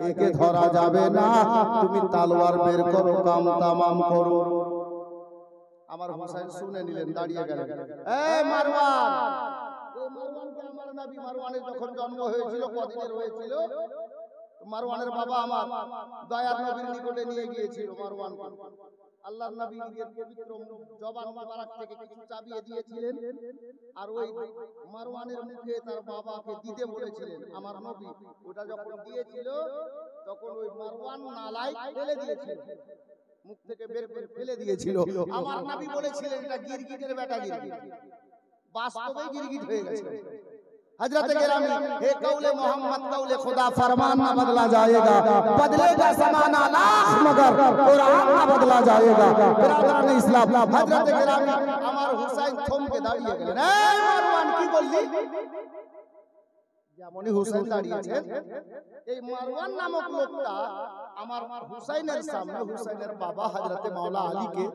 একে ধরা যাবে না, তুমি তালোয়ার বের করো, কাম তামাম করো। আমার হুসাইন শুনে নিলেন, দাঁড়িয়ে গেলেন। এই মারওয়ান, এই মারওয়ানকে আমার নবী, মারওয়ানের যখন জন্ম হয়েছিল, কদিনের হয়েছিল, মারওয়ানের বাবা আমার দয়ার নবীর নিকটে নিয়ে গিয়েছিল মারওয়ানকে। আল্লাহর নবী নিজের পবিত্র জবান মোবারক থেকে কিছু চাবিয়ে দিয়েছিলেন, আর ওই মারওয়ানের মুখে তার বাবাকে দিতে বলেছিলেন আমার নবী। ওটা যখন দিয়েছিল তখন ওই মারওয়ান নালায় ফেলে দিয়েছিল, মুখ থেকে বের করে ফেলে দিয়েছিল। আমার নবী বলেছিলেন এটা গিরগিটের বেটা গিরগিট, বাস্তবে গিরগিট হয়ে গেছে। हजरत गिरामी, हे कौले मोहम्मद कौले खुदा, फरमान ना बदला जाएगा, बदलेगा ज़माना लाख मगर कुरान ना बदला जाएगा। बिरादरान इस्लाम, हजरत गिरामी আমার হুসাইন থমকে দাঁড়িয়ে গেলেন। এই মারওয়ান কি বললি? যেমনই হুসাইন দাঁড়িয়েছেন, এই মারওয়ান নামক লোকটা আমার হুসাইনের সামনে হুসাইনের বাবা হযরতে মাওলা আলীকে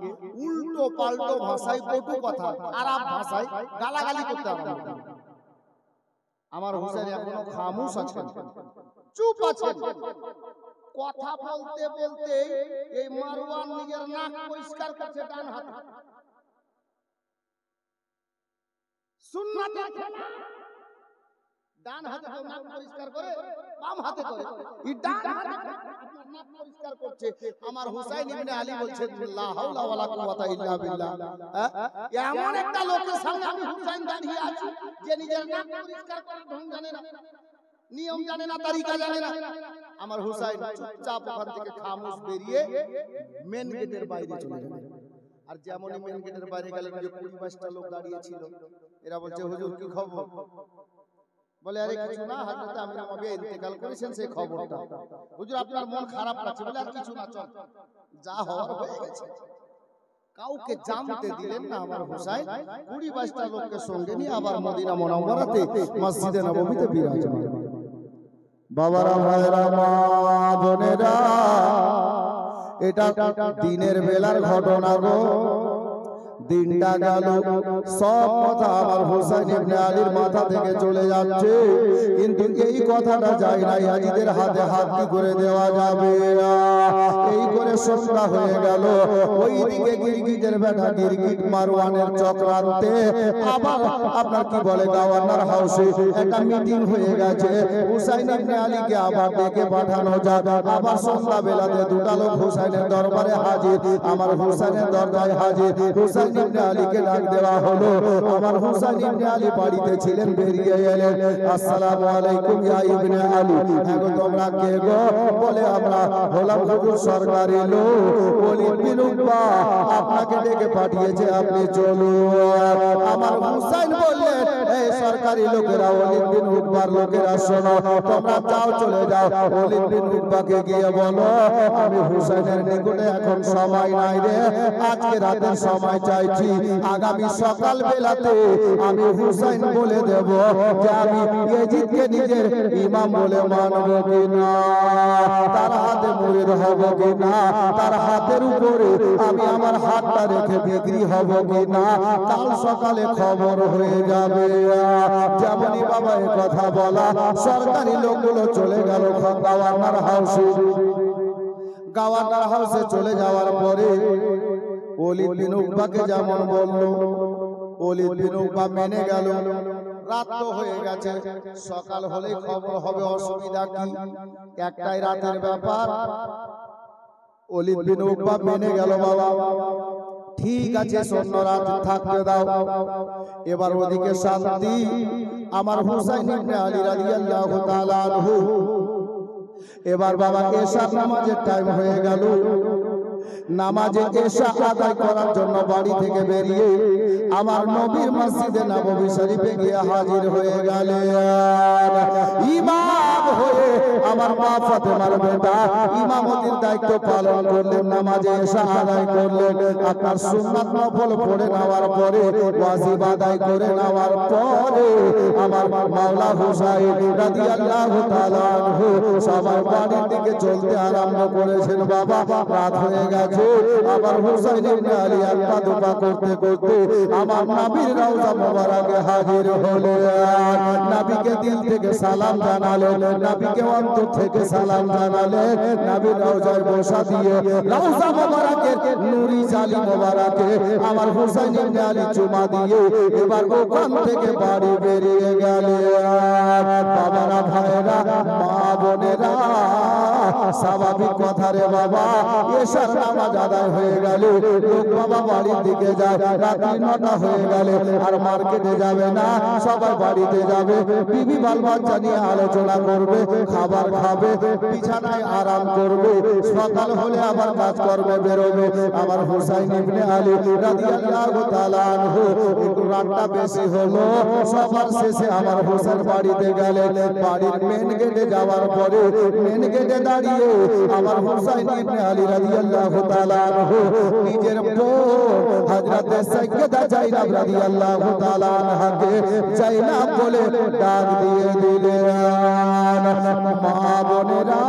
উল্টো পাল্টো ভাষায়, কটু কথা আরব ভাষায় গালাগালি করতে আরম্ভ করলেন। আমার হুসাইন এখনো খামোশ আছেন, চুপ আছেন। কথা বলতে বলতে এই মারওয়ান নিজের নাক পরিষ্কার করছে ডান হাতে। সুন্নাতের ডান হাতে তো নাক পরিষ্কার করে, বাম হাতে করে এই ডান হাতে আপনার নাক পরিষ্কার করছে। আমার হুসাইন ইবনে আলী বলছেন লা হাওলা ওয়ালা কুওয়াতা ইল্লা বিল্লাহ। এমন একটা লোকের সামনে আমি হুসাইন দাঁড়িয়ে আছি যে নিজের নাক পরিষ্কার করার ঢং জানে না, নিয়ম জানে না, তরিকা জানে না। আমার হুসাইন চুপচাপ ওখান থেকে খামোশ বেরিয়ে মেন গেটের বাইরে চলে গেলেন। আর যেমনই মেন গেটের বাইরে গেলেন, যে 20-22টা লোক দাঁড়িয়ে ছিল, এরা বলছে হুজুর কি খবর? বলে আরে কিছু না, হযরত আমিনা নবী ইন্তেকাল করেছেন সেই খবরটা। হুজুর আপনার মন খারাপ লাগছে? বলে আর কিছু না, চল যা হওয়ার হয়ে গেছে। কাউকে জানতে দিলেন না আমার হুসাইন 20-22টা লোককে সঙ্গে নিয়ে আবার মদিনা মুনাওয়ারাতে মসজিদে নববীতে বিরাজমান। বাবারা, ভাইরা, মা বোনেরা, এটা দিনের বেলার ঘটনা গো। দিনটা গেল, সব কথা আমার হুসাইন ইবনে আলীর মাথা থেকে চলে যাচ্ছে, কিন্তু এই কথাটা যায় না হাজিদের হাতে হাত কি করে দেওয়া যাবে। এই করে সন্ধ্যা হয়ে গেল, ওইদিকে গিরগিটের বেটা গিরগিট মারওয়ানের চক্রান্তে আবার আপনার কি বলে গভর্নর হাউসে একটা মিটিং হয়ে গেছে। হুসাইন ইবনে আলীকে আবার ডেকে পাঠানো যাক। আবার সন্ধ্যা বেলাতে দুটা লোক হুসাইনের দরবারে হাজির, আমার হুসাইনের দরজায় হাজির। হুসাইন ইবনে আলীকে ডাক দেওয়া হলো। আমার হুসাইন ইবনে আলী বাড়িতে ছিলেন, বেরিয়ে এলেন। আসসালামু আলাইকুম ইয়া ইবনে আলী। এখন তোমরা কে গো? বলে আমরা হলাম হুজুর সরকারি লোক, ওলীদ বিন উকবা আপনাকে ডেকে পাঠিয়েছে, আপনি চলুন। আমার হুসাইন বললেন এই সরকারি লোকেরা, ওলীদ বিন উকবার লোকেরা শোনো, তোমরা যাও, চলে যাও, ওলীদ বিন উকবাকে গিয়ে বলো আমি হুসাইনের নিকটে এখন সময় নাই রে, আজকে রাতের সময় চাইছি, আগামী সকাল বেলাতে আমি হুসাইন বলে দেব যে আমি ইয়াজিদকে নিজের ইমাম বলে মানব কিনা, তার হাতে মুরিদ হব কিনা, তার হাতের উপরে আমি আমার হাতটা রেখে বিক্রি হব কিনা, কাল সকালে খবর হয়ে যাবে। যেমনই বাবা এ কথা বলা, সরকারি লোকগুলো চলে গেল গভর্নর হাউসে। গভর্নর হাউসে চলে যাওয়ার পরে ওলীদ বিন উকবাকে যেমন বলল, ওলীদ বিন উকবা মেনে গেল। রাত তো হয়ে গেছে, সকাল হলেই খবর হবে, অসুবিধা কি, একটাই রাতের ব্যাপার। ওলীদ বিন উকবা মেনে গেল। বাবা ঠিক আছে, শূন্য রাত থাকতে দাও। এবার ওদিকে শান্তি। আমার হুসাইন ইবনে আলী রাদিয়াল্লাহু তাআলা আনহু, এবার বাবা এশার নামাজের টাইম হয়ে গেল। নামাজে এশা আদায় করার জন্য বাড়ি থেকে বেরিয়ে আমার নবীর মসজিদে নববী শরীফে গিয়ে হাজির হয়ে গেলেন। ইমাম হয়ে আমার মা ফাতেমার বেটা ইমামতির দায়িত্ব পালন করলেন, নামাজে এশা আদায় করলেন। আপনার সুন্নাত নফল পড়ে নেওয়ার পরে, ওয়াজিব আদায় করে নেওয়ার পরে আমার মাওলা হুসাইন রাদিয়াল্লাহু তাআলা আনহু সবাই বাড়ির দিকে চলতে আরম্ভ করেছেন। বাবা রাত হয়ে গেছে, আছে আমার হুসাইন ইবনে আলী একটা দোয়া করতে করতে আমার নবীর রওজা মোবারকে হাজির হলেন। নবীকে দিল থেকে সালাম জানালেন, নবীকে অন্তর থেকে সালাম জানালেন। নবীর রওজায় বসা দিয়ে রওজা মোবারকের নূরি জালি মোবারকে আমার হুসাইন ইবনে আলী চুমা দিয়ে এবার ওখান থেকে বাড়ি বেরিয়ে গেলেন। বাবারা, ভাইরা, মা বোনেরা, স্বাভাবিক কথা রে বাবা, এশার নামাজ আদায় হয়ে গেল, লোক বাবা বাড়ির দিকে যায়, রাত্রি 9টা হয়ে গেল, আর মার্কেটে যাবে না, সবাই বাড়িতে যাবে, বিবি বাল বাচ্চা নিয়ে আলোচনা করবে, খাবার খাবে, বিছানায় আরাম করবে, সকাল হলে আবার কাজ করবে, বেরোবে। আমার হুসাইন ইবনে আলী রাদিয়াল্লাহু তাআলা আনহু একটু রাতটা বেশি হলো, সবার শেষে আমার হুসাইন বাড়িতে গেলেন। বাড়ির মেন গেটে যাওয়ার পরে মেন গেটে দাঁড়িয়ে আমার হুসাইন ইবনে আলী রাদিয়াল্লাহু তাআলা আনহু নিজের বোন হযরত সাইয়্যিদা জাইনাব রাদিয়াল্লাহু তাআলা আনহাকে জাইনাব বলে ডাক দিয়ে দিলেন। মা বোনেরা,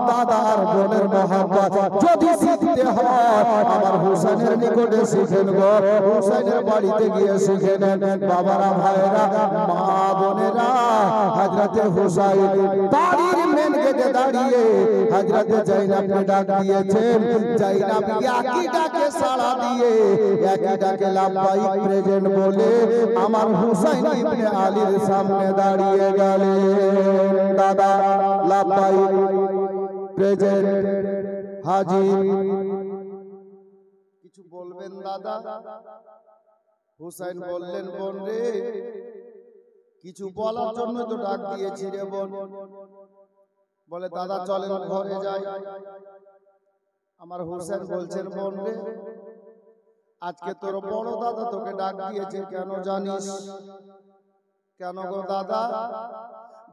দাদার বোনের মহব্বত যদি শিখতে হয় আমার হুসাইনের নিকটে শিখেন গো, হুসাইনের বাড়িতে গিয়ে শিখে নেন। বাবারা, ভাইরা, মা বোনেরা, হযরতে হুসাইন বাড়ির মেন গেটে দাঁড়িয়ে হযরতে জাইনাবকে ডাক দিয়েছেন। জাইনাব একই ডাকে সাড়া দিয়ে একই ডাকে লাব্বাইক প্রেজেন্ট বলে আমার হুসাইন ইবনে আলীর সামনে দাঁড়িয়ে গেলেন। দাদা, লাব্বাইক প্রেজেন্ট, হাজির। কিছু বলবেন দাদা? হুসাইন বললেন, বোন রে, কিছু বলার জন্য তো ডাক দিয়েছি রে বোন। বলে, দাদা চলেন ঘরে যাই। আমার হুসাইন বলছেন, বোন রে, আজকে তোর বড় দাদা তোকে ডাক দিয়েছে, কেন জানিস? কেন গো দাদা?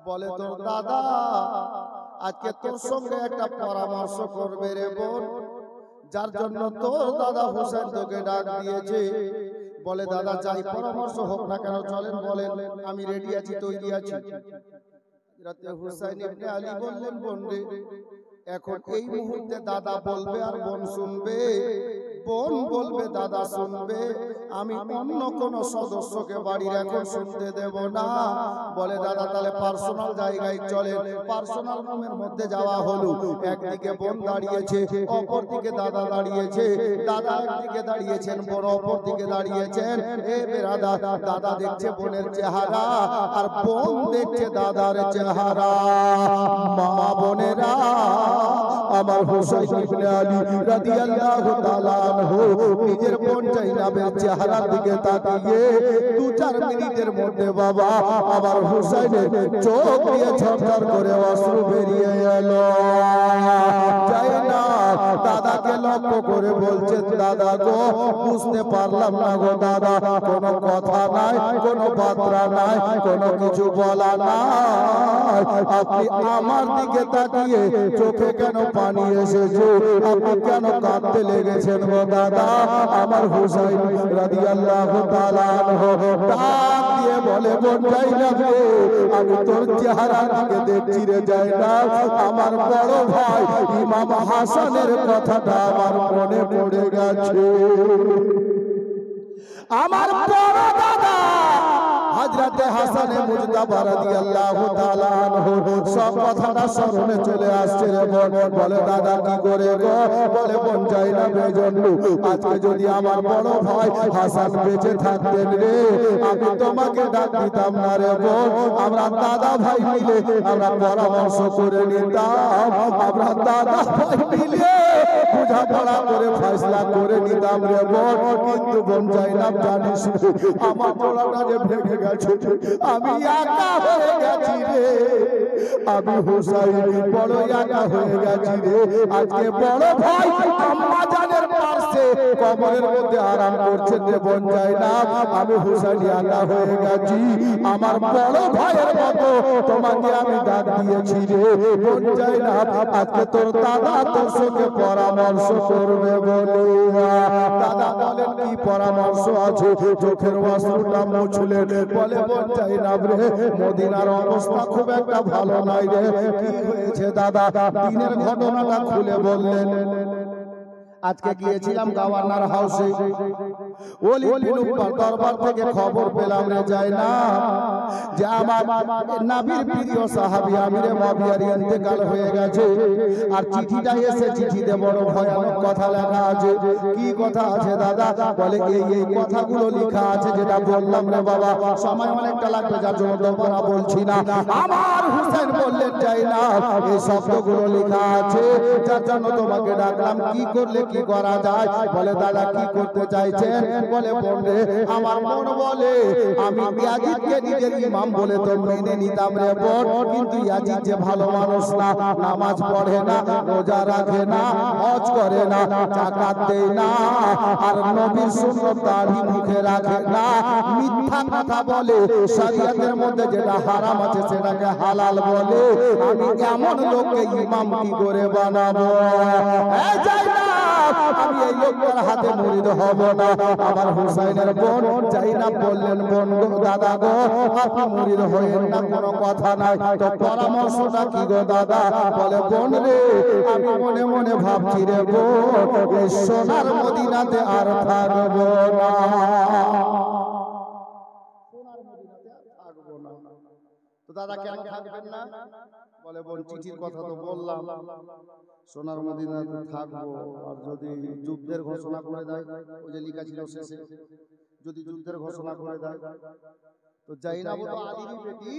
বলে, তোর দাদা আজকে তোর সঙ্গে একটা পরামর্শ করবে রে বোন, যার জন্য তোর দাদা হুসাইন তোকে ডাক দিয়েছে। বলে, দাদা যাই, পরামর্শ হোক না কেন, চলেন বলেন, আমি রেডি আছি, তৈরি আছি। রাতে হুসাইন ইবনে আলী বললেন, বোন রে, এখন এই মুহূর্তে দাদা বলবে আর বোন শুনবে, বোন বলবে দাদা শুনবে, আমি অন্য কোন সদস্যকে বাড়ির এখন শুনতে দেব না। বলে, দাদা তাহলে পার্সোনাল জায়গায় চলেন। পার্সোনাল রুমের মধ্যে যাওয়া হলো। একদিকে বোন দাঁড়িয়েছে, অপর দিকে দাদা দাঁড়িয়েছে। দাদা একদিকে দাঁড়িয়েছেন, বোন অপর দিকে দাঁড়িয়েছেন। এ বেরাদা, দাদা দেখছে বোনের চেহারা আর বোন দেখছে দাদার চেহারা। মা বোনেরা, আমার হুসাইন ইবনে আলী রাদিয়াল্লাহু তাআলা আনহু নিজের বোন জাইনাবের চেহারার দিকে তাকিয়ে 2-4 মিনিটের মধ্যে বাবা আমার হুসাইনের চোখ দিয়ে ঝরঝর করে অশ্রু বেরিয়ে এলো। জাইনাব দাদাকে লক্ষ্য করে বলছে, দাদা গো, বুঝতে পারলাম না গো দাদা, কোনো কথা নাই, কোনো বার্তা নাই, কোনো কিছু বলা নাই, আপনি আমার দিকে তাকিয়ে চোখে কেন পানি এসেছে? আপনি কেন কাঁদতে লেগেছেন গো দাদা? আমার হুসাইন রাদিয়াল্লাহু তাআলা আনহু ডাক দিয়ে বলে, বোন জাইনাব রে, আমি তোর চেহারার দিকে দেখছি রে জাইনাব, আমার বড় ভাই ইমাম হাসানের কথাটা আমার মনে পড়ে গেছে। আমার বড় দাদা হযরতে হাসানে মুজতাবা রাদিয়াল্লাহু তাআলা আনহু সব কথাটা স্মরণে চলে আসছে রে বোন। বলে, দাদা কি করে গো? বলে, বোন জাইনাবের জন্য আজকে যদি আমার বড় ভাই হাসান বেঁচে থাকতেন রে, আমি তোমাকে ডাক দিতাম না রে বোন। আমরা দাদা ভাই মিলে আমরা পরামর্শ করে নিতাম, আমরা দাদা ভাই মিলে বোঝাপড়া করে ফয়সালা করে নিতাম রে বোন। কিন্তু বোন জাইনাব জানিস আমার পোড়াটা যে ভেঙে গেছে, আমি একা হয়ে গেছি রে, আমি হুসাইন বড় একা হয়ে গেছি রে। আজকে বড় ভাই আম্মা জানের পাশে কবরের মধ্যে আরাম করছেন রে বোন জাইনাব, আমি হুসাইন একা হয়ে গেছি। আমার বড় ভাইয়ের মতো তোমাকে আমি ডাক দিয়েছি রে বোন জাইনাব, আজকে তোর দাদা তোর সঙ্গে পরামর্শ করবে বলে। দাদা বলেন, কি পরামর্শ আছে? চোখের অশ্রুটা মুছলেন। বলে, বোন জাইনাব রে, মদিনার অবস্থা খুব একটা ভালো নাই রে। কি হয়েছে দাদা? দিনের ঘটনাটা খুলে বললেন। আজকে গিয়েছিলাম গভর্নর হাউসে, ওলি বিন উকবার দরবার থেকে খবর পেলাম রে যায় না যে আমার নবীর প্রিয় সাহাবী আমিরে মুআবিয়ার ইন্তেকাল হয়ে গেছে। আর চিঠিটা এসে চিঠিতে বড় ভয়ানক কথা লেখা আছে। কি কথা আছে দাদা? বলে এই কথাগুলো লেখা আছে যেটা বললাম রে বাবা। সময় অনেকটা লাগবে যার জন্য দোবারা বলছি না। আমার হুসেন বললেন যায় না এই শব্দগুলো লেখা আছে যার জন্য তোমাকে ডাকলাম, কি করলে কি করা যায়? বলে দাদা কি করতে চাইছেন? বলে বন্ধে আমার মন বলে আমি ইয়াজিদকে নিজের ইমাম বলে তো মেনে নিতাম রে বোন, কিন্তু ইয়াজিদ যে ভালো মানুষ না, নামাজ পড়ে না, রোজা রাখে না, হজ করে না, যাকাত দেয় না, আর নবীর সুন্নাত দাড়ি মুখে রাখে না, মিথ্যা কথা বলে, শরীয়তের মধ্যে যেটা হারাম আছে সেটাকে হালাল বলে। আমি এমন লোককে ইমাম কি করে বানাবো? এই যাই না, আমি এই লোকটার হাতে মুরিদ হব না। আমার হুসাইনের বোন জাইনাব বললেন, বোন গো, দাদা গো, আপনি মুরিদ হয়েন না, কোনো কথা নাই, তো পরামর্শটা কি গো দাদা? বলে বোন রে, আমি মনে মনে ভাবছি রে বোন, এই সোনার মদিনাতে আর থাকবো না। তো দাদা কেন থাকবেন না? বলে বোন চিঠির কথা তো বললাম, সোনার মদিনাতে থাকবো, আর যদি যুদ্ধের ঘোষণা করে দেয়, ওই যে লেখা ছিল শেষে, যদি যুদ্ধের ঘোষণা করে দেয়, তো জাইনাব তো আলীরই বেটি,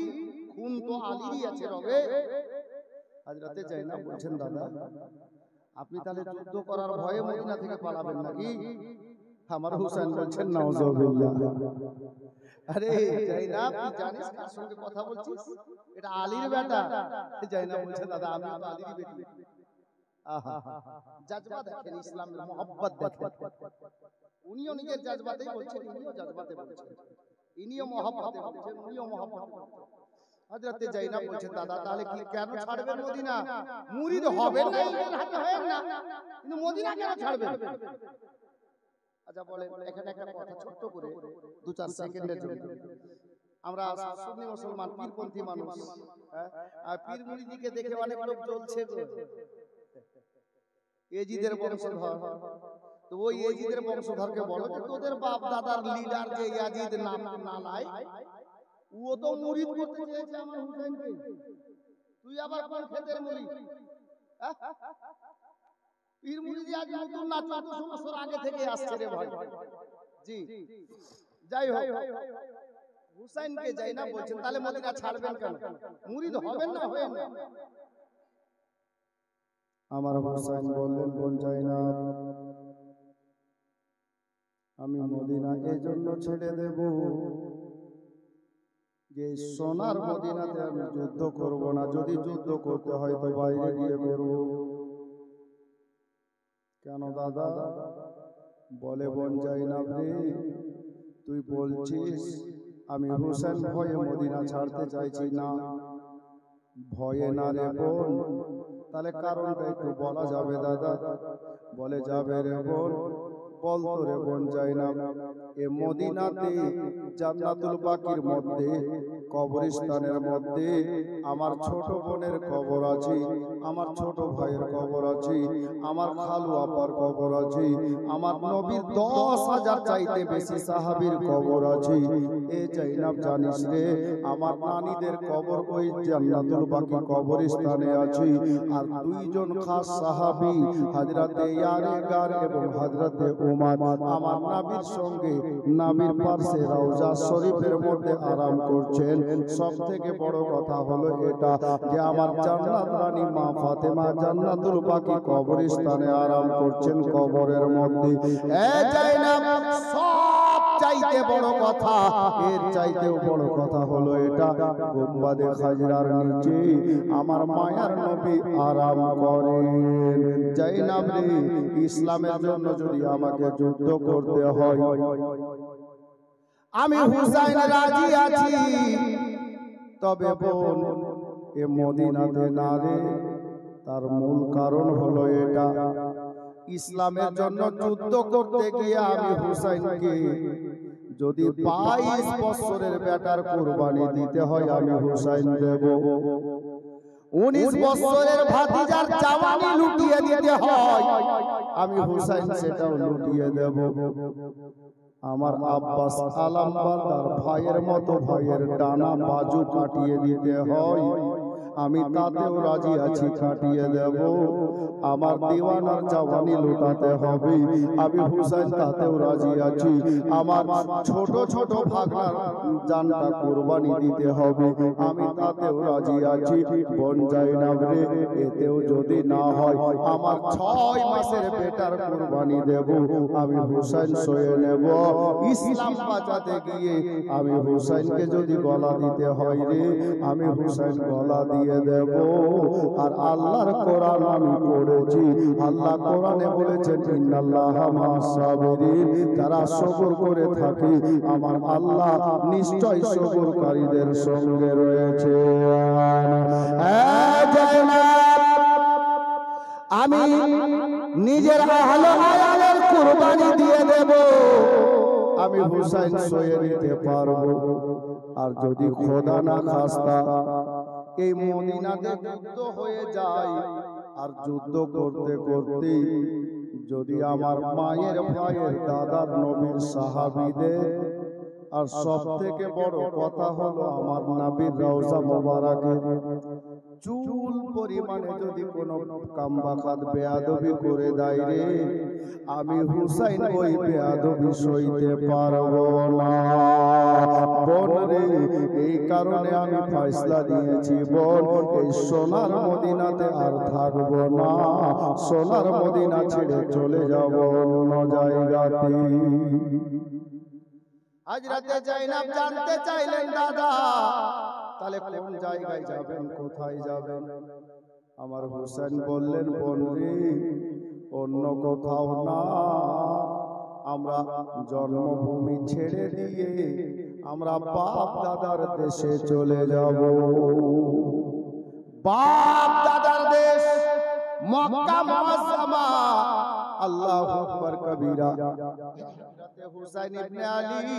খুন তো আলীরই আছে রবে। হযরতে জাইনাব বলছেন দাদা আপনি তাহলে যুদ্ধ করার ভয়ে মদিনা থেকে পালাবেন নাকি? আমার হুসাইন বলছেন নাউজুবিল্লাহ। আরে জাইনাব তুই জানিস কার সঙ্গে কথা বলছিস? এটা আলীর বেটা। জাইনাব বলছে দাদা আমি তো আলীরই বেটি। আহা জাজবা দেখেন, ইসলামের মহব্বত দেখেন। উনিও নিজের জাজবাতেই বলছেন, ইনিও জাজবাতে বলছেন, ইনিও মহব্বতে বলছেন, উনিও মহব্বতে বলছেন। হযরতে জাইনাব বলছেন দাদা তাহলে কি কেন ছাড়বেন মদিনা? মুরিদ হবেন না, ইমামের হাতে হবেন না, কিন্তু মদিনা কেন ছাড়বেন? আচ্ছা বলেন, এখানে একটা কথা ছোট্ট করে 2-4 সেকেন্ডের জন্য, আমরা সুন্নি মুসলমান পীরপন্থী মানুষ, আর পীর মুরিদিকে দেখে অনেক লোক জ্বলছে গো, এজিদের বংশধর। তো ওই এজিদের বংশধরকে বলো যে তোদের বাপ দাদার লিডার যে ইয়াজিদ নাম নালাই, ও তো মুরিদ করতে চেয়েছে আমার হুসাইনকে, তুই আবার কোন ক্ষেতের মুরিদ? পীর মুরিদি আজ নতুন না, 1400 বছর আগে থেকে আসছে রে ভাই। জি যাই হোক, হুসাইনকে জাইনাব বলছেন তাহলে মদিনা ছাড়বেন কেন? মুরিদ হবেন না হবেন না? আমার হুসাইন বললেন, বোন জাইনাব আমি মদিনা এই জন্য ছেড়ে দেব যে সোনার মদিনাতে আমি যুদ্ধ করব না, যদি যুদ্ধ করতে হয় তো বাইরে গিয়ে করব। কেন দাদা? বলে বোন জাইনাব রে, তুই বলছিস আমি হুসাইন ভয়ে মদিনা ছাড়তে চাইছি না, ভয়ে না রে বোন, তাহলে কারণটা একটু বলা যাবে দাদা? বলে যাবে রে বোন, বলতো রে বোন জাইনাব, এ মদিনাতে জান্নাতুল বাকির মধ্যে কবরস্থানের মধ্যে আমার ছোট বোনের কবর আছে, আমার ছোট ভাইয়ের কবর আছে, আমার খালু আপার কবর আছে, আমার নবীর 10,000 চাইতে বেশি সাহাবীর কবর আছে। এ জাইনাব জানিস রে, আমার নানীদের কবর ওই জান্নাতুল বাকি কবরস্থানে আছে। আর 2 জন খাস সাহাবী হযরতে ইয়ারেগার এবং হযরতে উমর আমার নবীর সঙ্গে নবীর পাশে রওজা শরীফের মধ্যে আরাম করছেন। সবথেকে বড় কথা হলো এটা যে আমার জান্নাত রানী মা ফাতেমা জান্নাতুল বাকি কবরস্থানে আরাম করছেন কবরের মধ্যে। এ জাইনাব সব চাইতে বড় কথা, এর চাইতেও বড় কথা হলো এটা, গুম্বাদে খাজরার নিচে আমার মায়ার নবী আরাম করেন। জাইনাব রে, ইসলামের জন্য যদি আমাকে যুদ্ধ করতে হয় আমি হুসাইন রাজি আছি, তবে বোন এ মদিনাতে না রে। তার মূল কারণ হলো এটা, ইসলামের জন্য যুদ্ধ করতে গিয়ে আমি হুসাইনকে যদি 22 বছরের বেটার কুরবানি দিতে হয় আমি হুসাইন দেব। 19 বছরের ভাতিজার জাওয়ানি লুটিয়ে দিতে হয় আমি হুসাইন সেটাও লুটিয়ে দেব। আমার আব্বাস আলামবার তার ভাইয়ের মতো ভাইয়ের ডানা বাজু কাটিয়ে দিতে হয় আমি তাতেও রাজি আছি, কাটিয়ে দেব। আমার দিওয়ানার জওয়ানি লুটাতে হবে আমি হুসাইন তাতেও রাজি আছি। আমার ছোট ছোট ভাগনার জানটা কুরবানি দিতে হবে আমি তাতেও রাজি আছি। বোন জাইনাব রে, এতেও যদি না হয় আমার 6 মাসের বেটার কুরবানি দেব আমি হুসাইন সয়ে নেব। ইসলাম বাঁচাতে গিয়ে আমি হুসাইনকে যদি গলা দিতে হয় রে আমি হুসাইন গলা দিয়ে দেব। আর আল্লাহর কোরআন আমি পড়েছি, আল্লাহ কোরআনে বলেছেন ইন্নাল্লাহা মা'আস সাবিরিন, যারা সবর করে থাকে আমার আল্লাহ নিশ্চয় সবরকারীদের সঙ্গে রয়েছে। আমি নিজের আহলে আয়ালের কুরবানি দিয়ে দেব আমি হুসাইন সয়ে নিতে পারবো। আর যদি খোদা না খাস্তা এই মদিনাতে যুদ্ধ হয়ে যায় আর যুদ্ধ করতে করতে যদি আমার মায়ের ভাইয়ের দাদার নবীর সাহাবীদের আর সব থেকে বড় কথা হলো আমার নবীর রওজা মোবারকে চুল পরিমাণে যদি কোনো কামবাখাত বেয়াদবি করে দেয় রে আমি হুসাইন ওই বেয়াদবি সইতে পারবো না। বোন রে, এই কারণে আমি ফয়সালা দিয়েছি বোন, এই সোনার মদিনাতে আর থাকবো না, সোনার মদিনা ছেড়ে চলে যাব অন্য জায়গাতে। হযরতে জাইনাব জানতে চাইলেন দাদা তাহলে কোন জায়গায় যাবেন, কোথায় যাবেন? আমার হুসাইন বললেন বোন রে, অন্য কোথাও না, আমরা জন্মভূমি ছেড়ে দিয়ে আমরা বাপ দাদার দেশে চলে যাব। বাপ দাদার দেশ মক্কা মুআজ্জামা। আল্লাহু আকবার কবীরা। হুসাইন ইবনে আলী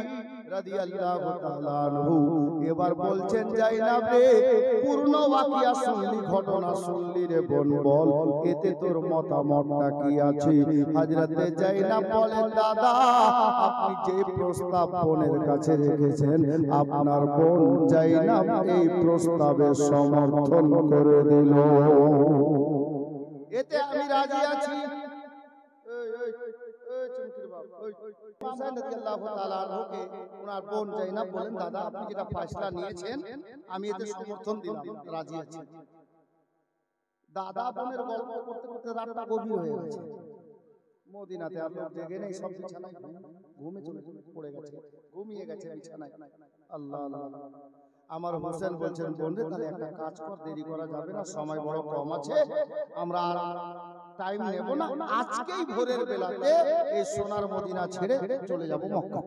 রাদিয়াল্লাহু তাআলা আনহু এবার বলছেন জাইনাব রে, পূর্ণ ওয়াকিয়া শুনলি, ঘটনা শুনলি রে বোন, বল এতে তোর মতামতটা কি আছে? হযরতে জাইনাব বলেন দাদা আপনি যে প্রস্তাব বোনের কাছে রেখেছেন আপনার বোন জাইনাব এই প্রস্তাবে সমর্থন করে দিল। এতে আমি রাজি আছি। হুসাইন রাদিয়াল্লাহু তাআলা আনহুকে ওনার বোন জাইনাব বলেন দাদা আপনি যেটা ফয়সালা নিয়েছেন আমি এতে সমর্থন দিলাম, রাজি আছি। দাদা বোনের গল্প করতে করতে রাতটা গভীর হয়ে গেছে। মদিনাতে আর লোক জেগে নেই, সব বিছানায় ঘুমে চলে পড়ে গেছে, ঘুমিয়ে গেছে বিছানায়। আল্লাহ আল্লাহ। আমার হোসেন বলছেন বোন রে তাহলে একটা কাজ কর, দেরি করা যাবে না, সময় বড় কম আছে, আমরা টাইম নেব না, আজকেই ভোরের বেলাতে এই সোনার মদিনা ছেড়ে চলে যাব মক্কা,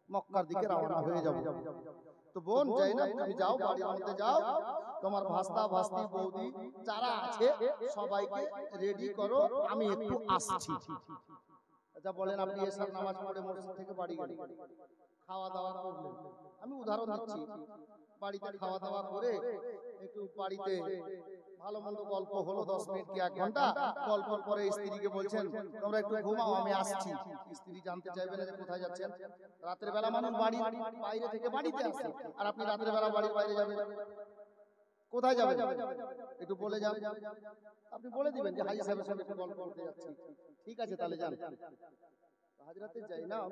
মক্কার দিকে রওনা হয়ে যাব। তো বোন জাইনাব তুমি যাও, বাড়ির মধ্যে যাও, তোমার ভাস্তা ভাস্তি বৌদি যারা আছে সবাইকে রেডি করো, আমি একটু আসছি। আচ্ছা বলেন আপনি এসব নামাজ পড়ে মসজিদ থেকে বাড়ি গেলেন, খাওয়া দাওয়া করলেন, আমি উদাহরণ দিচ্ছি, বাড়িতে খাওয়া দাওয়া করে একটু বাড়িতে ভালো মন্দ গল্প হলো 10 মিনিট কি 1 ঘন্টা, গল্প পরে স্ত্রীকে বলছেন তোমরা একটু ঘুমাও আমি আসছি। স্ত্রী জানতে চাইবে না যে কোথায় যাচ্ছেন, রাতের বেলা মানুষ বাড়ির বাইরে থেকে বাড়িতে আসে, আর আপনি রাতের বেলা বাড়ির বাইরে যাবেন, কোথায় যাবেন একটু বলে যান। আপনি বলে দিবেন যে হাজি সাহেবের সঙ্গে একটু গল্প করতে যাচ্ছি, ঠিক আছে তাহলে যান। হযরতে জাইনাব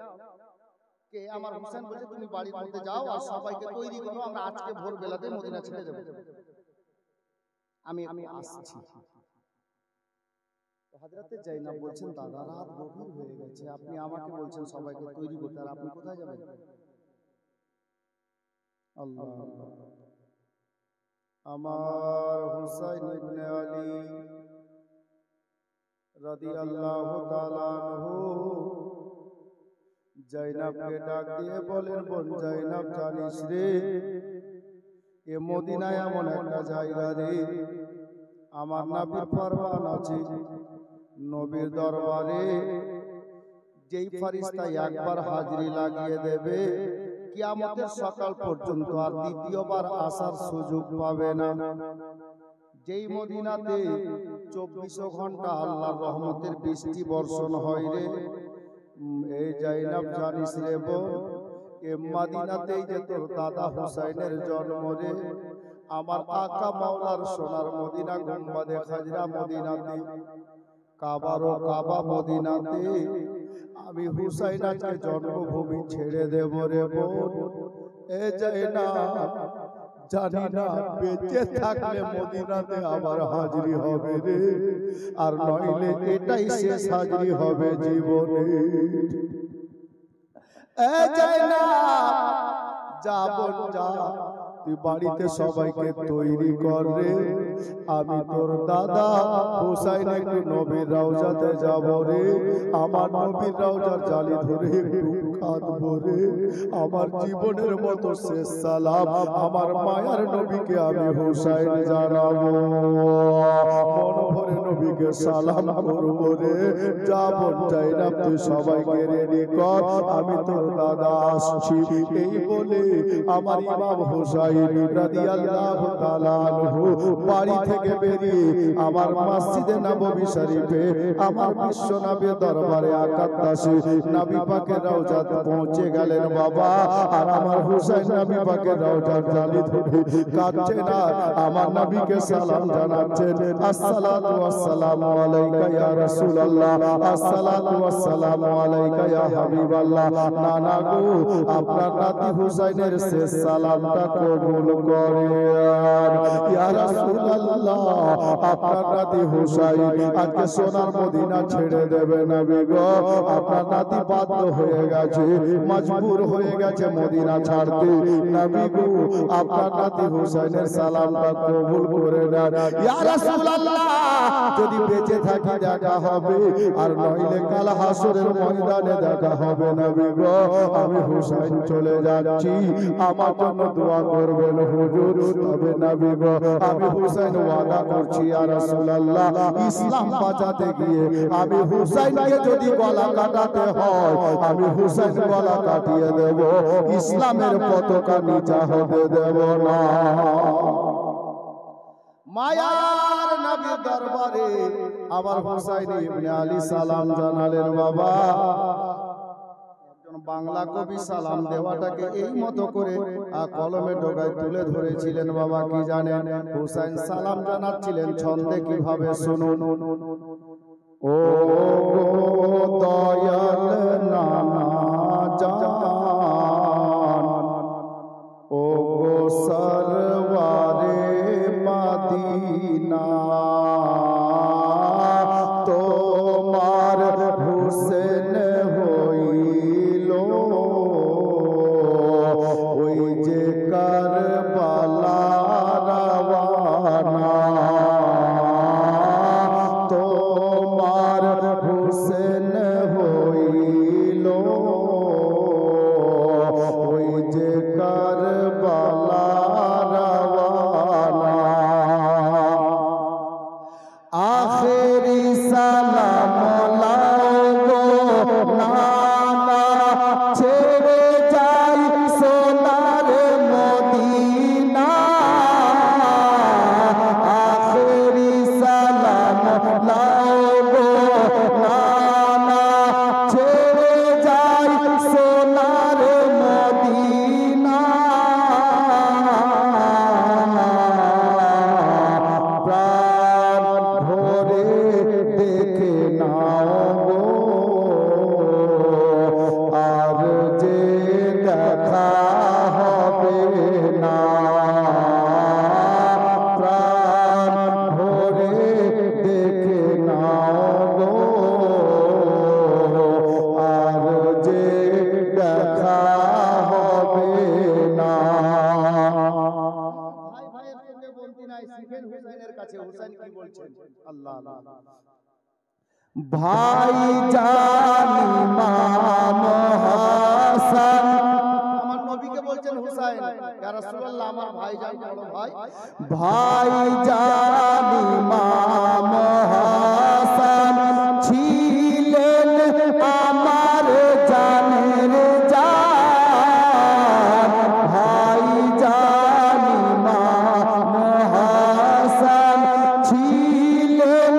কে আমার হোসেন বলছে তুমি বাড়ির মধ্যে যাও আর সবাইকে তৈরি করো, আমরা আজকে ভোর বেলাতে মদিনা ছেড়ে যাব, আমি আসছি। হযরতে জাইনাব বলছেন দাদা রাত গভীর হয়ে গেছে, আপনি আমাকে বলছেন সবাইকে তৈরি করতে, আর আপনি কোথায় যাবেন? আল্লাহ। আমার হুসাইন ইবনে আলী রাদিয়াল্লাহু তাআলা আনহু জাইনাবকে ডাক দিয়ে বলেন বোন জাইনাব জানিস রে এ মদিনায় এমন একটা জায়গা রে আমার নবীর ফরমান আছে, নবীর দরবারে যেই ফেরেশতা একবার হাজিরি লাগিয়ে দেবে কিয়ামতের সকাল পর্যন্ত আর দ্বিতীয়বার আসার সুযোগ পাবে না। যেই মদিনাতে 24 ঘন্টা আল্লাহর রহমতের বৃষ্টি বর্ষণ হয় রে। এই জাইনাব জানিস রে বোন, এ মদিনাতেই যে তোর দাদা হুসাইনের জন্ম রে। আমার আকা মাওলার সোনার মদিনা, গুম্বাদে খাজরা মদিনাতে, কাবারও কাবা মদিনাতে। আমি হুসাইন আজকে জন্মভূমি ছেড়ে দেব রে বোন। এ জাইনাব জানি না বেঁচে থাকলে মদিনাতে আবার হাজিরি হবে রে, আর নইলে এটাই শেষ হাজিরি হবে জীবনে। এ জাইনাব যা বোন যা, তুই বাড়িতে সবাইকে তৈরি কর রে। আমি তোর দাদা হুসাইন একটু নবীর রওজাতে যাব রে। আমার নবীর রওজার জালি ধরে একটু কাঁদবো রে। আমার জীবনের মতো শেষ সালাম আমার মায়ার নবীকে আমি হুসাইন জানাবো। মন ভরে নবীকে সালাম করবো রে। যা বোন জাইনাব তুই সবাইকে রেডি কর, আমি তোর দাদা আসছি। এই বলে আমার ইমাম হুসাইন রাদিয়াল্লাহু তাআলা আনহু বাড়ি থেকে বেরিয়ে আমার মসজিদে নববী শরীফে আমার বিশ্ব নবীর দরবারে আকাশে নবী পাকের রওজাত পৌঁছে গেলেন বাবা। আর আমার হুসাইন নবী পাকের রওজার জালি ধরে কাঁদছেন আর আমার নবীকে সালাম জানাচ্ছেন। আসসালাতু ওয়াসসালামু আলাইকা ইয়া রাসূলুল্লাহ, আসসালাতু ওয়াসসালামু আলাইকা ইয়া হাবিবাল্লাহ। নানা গো, আপনার নাতি হুসাইনের শেষ সালামটা কবুল করেন ইয়া রাসূলুল্লাহ। আপনার নাতি হুসাইন আজকে সোনার মদিনা ছেড়ে দেবে নবী গো। আপনার নাতি বাধ্য হয়ে গেছে, মজবুর হয়ে গেছে মদিনা ছাড়তে। নবী গো, আপনার নাতি হুসাইনের সালামটা কবুল করে নেন ইয়া রাসূলুল্লাহ। যদি বেঁচে থাকি দেখা হবে, আর নইলে কাল হাসরের ময়দানে দেখা হবে নবী গো। আমি হুসাইন চলে যাচ্ছি, আমার জন্য দোয়া করবেন হুজুর। তবে নবী গো, আমি হুসাইন ওয়াদা করছি ইয়া রাসূলুল্লাহ, ইসলাম বাঁচাতে গিয়ে আমি হুসাইনকে যদি গলা কাটাতে হয়, আমি হুসাইন গলা কাটিয়ে দেব, ইসলামের পতাকা নিচা হতে দেব না। মায়ার নবীর দরবারে আমার হুসাইন ইবনে আলী সালাম জানালেন বাবা। বাংলা কবি সালাম দেওয়াটাকে এই মতো করে কলমে ডগায় তুলে ধরেছিলেন বাবা। কি জানেন হুসাইন সালাম জানাচ্ছিলেন ছন্দে, কিভাবে শুনুন। ও দয়াল নানা জান, ও গো সরওয়ারে মদিনা, তোমার হুসেন হইল ওই যে কারবালা রওয়ানা, তোমার হুসেন হইল ওই যে কারবালা রওয়ানা। আখেরি সালাম লাও গো নানা, ছেড়ে যাই সোনার মদিনা। আখেরি সালাম লাও গো নানা, ছেড়ে যাই সোনার মদিনা। প্রাণ ভরে দেখে নাও গো, আর যে দেখা হবে না। প্রাণ ভরে দেখে নাও গো, আর যে দেখা হবে না। ভাই ভাইয়ের সঙ্গে বলতে নাই, শিখেন হুসাইনের কাছে। হুসাইন কি বলছেন? আল্লাহ আল্লাহ। ভাই জান ইমাম হাসান, আমার নবীকে বলছেন হুসাইন, ইয়া রাসূলুল্লাহ আমার ভাই জান, বড় ভাই। ভাই জান ইমাম হাসান ছিলেন আমার জানের জান। ভাই জান ইমাম হাসান ছিলেন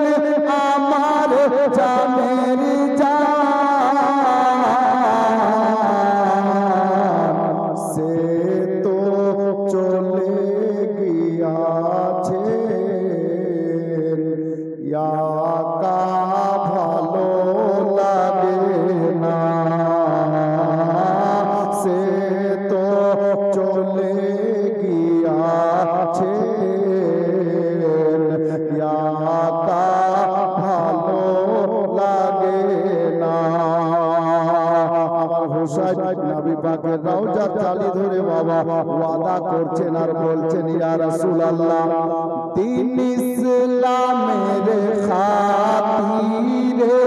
একা ভালো লাগে না, সে তো চলে গিয়াছে, একা ভালো লাগে না। আমার হুসাইন নবী পাকের রওজার চালি ধরে বাবা ওয়াদা করছেন আর বলছেন, ইয়া রাসূলুল্লাহ, দিন ইসলামের খাতিরে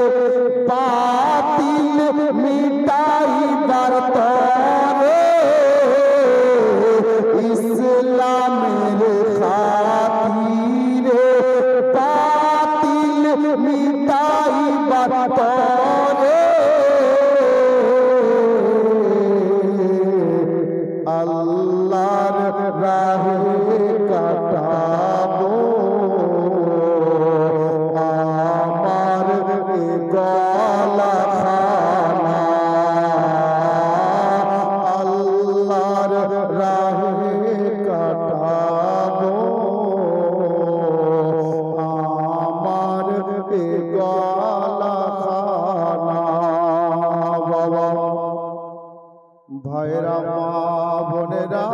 বাতিল মিটাইবার তরে, ইসলামের খাতিরে বাতিল মিটাইবার তরে আল্লাহর রাহে কাটাবো আমার গলা খানা, আল্লাহর রাহে কাটাবো আমার গলা খানা। বাবা ভাইরা মা বোনেরা,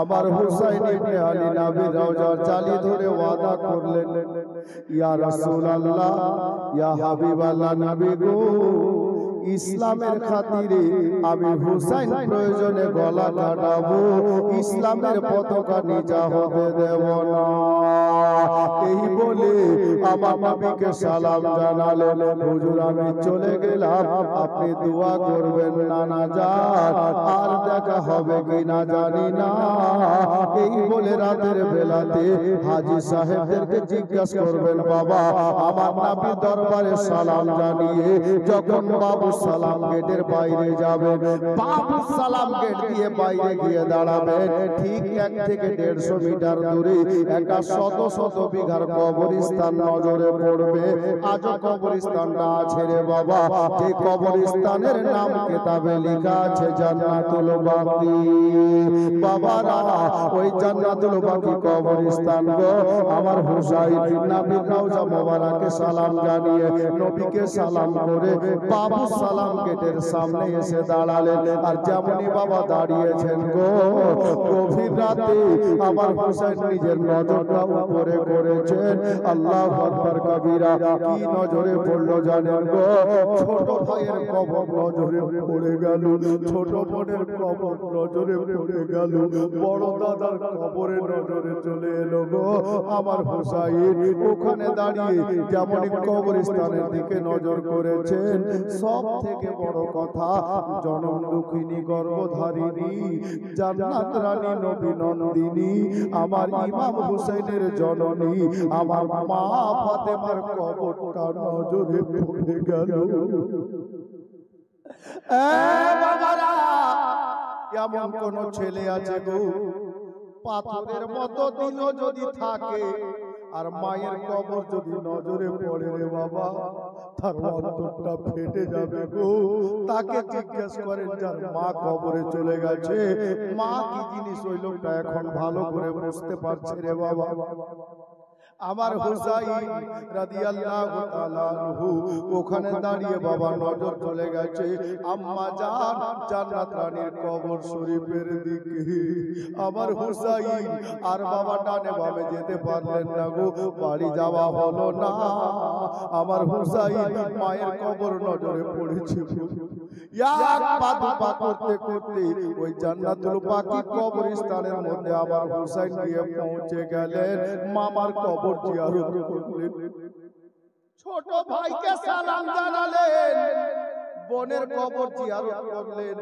আমার হুসাইন ইবনে আলী নবীর রওজার চালি ধরে ওয়াদা করলেন, ইয়া রাসূলুল্লাহ, ইয়া হাবিবাল্লাহ নবী গো, ইসলামের খাতিরে আমি হুসাইন প্রয়োজনে গলা কাটাবো, ইসলামের পতাকা নিচা হতে দেব না। এই বলে আমার নবীকে সালাম জানালেন, হুজুর আমি চলে গেলাম, আপনি দোয়া করবেন নানা যান, আর দেখা হবে কি না জানি না। এই বলে রাতের বেলাতে হাজী সাহেবদেরকে জিজ্ঞাসা করবেন, বাবা আমার নবী দরবারে সালাম জানিয়ে যখন বাবু সালাম গেটের বাইরে যাবেন, বাবু সালাম গেট দিয়ে বাইরে গিয়ে দাঁড়াবেন, ঠিক 1 থেকে 150 মিটার দূরে একটা শত শত বিঘার কবরস্থান নজরে পড়বে। আজও কবরস্থানটা আছে রে বাবা, যে কবরস্থানের নাম কিতাবে লেখা আছে জান্নাতুল বাকি। বাবারা ওই জান্নাতুল বাকি কবরস্থান গো, আমার হুসাইন নবীর রওজা মোবারকে সালাম জানিয়ে নবীকে সালাম করে বাবু সালাম গেটের সামনে এসে দাঁড়ালেন। আর যেমনই বাবা দাঁড়িয়েছেন গো, গভীর রাতে আমার হুসাইন নিজের নজরটা উপরে করেছেন, আল্লাহু আকবার কবীরা। কি নজরে পড়লো জানেন গো? ছোট ভাইয়ের কবর নজরে পড়ে গেল, ছোট বোনের কবর নজরে পড়ে গেল, বড় দাদার কবরে নজরে চলে এলো গো। আমার হুসাইন ওখানে দাঁড়িয়ে যেমনই কবরস্থানের দিকে নজর করেছেন, সব থেকে বড় কথা, জনম দুঃখিনী গর্ভধারিণী জান্নাত রানী নবী নন্দিনী আমার ইমাম হুসাইনের জননী আমার মা ফাতেমার কবরটা নজরে পড়ে গেল। বাবারা, এমন কোন ছেলে আছে গো, পাথরের মতো দিল যদি থাকে আর মায়ের কবর যদি নজরে পড়ে রে বাবা, তার অন্তরটা ফেটে যাবে গো। তাকে জিজ্ঞেস করেন যার মা কবরে চলে গেছে, মা কি জিনিস ওই লোকটা এখন ভালো করে বুঝতে পারছে রে বাবা। আমার হুসাইন রাদিয়াল্লাহু তাআলা আনহু ওখানে দাঁড়িয়ে বাবা নজর চলে গেছে আম্মা জান জান্নাত রানীর কবর শরীফের দিকে। আমার হুসাইন আর বাবা ডানে বামে যেতে পারলেন না গো, বাড়ি যাওয়া হলো না। আমার হুসাইন মায়ের কবর নজরে পড়েছে, এক পা দুপা করতে করতে ওই জান্নাতুল বাকি কবরস্থানের মধ্যে আমার হুসাইন গিয়ে পৌঁছে গেলেন। মামার কবর জিয়ারত করলেন, ছোট ভাইকে সালাম জানালেন, বোনের কবর জিয়ারত করলেন।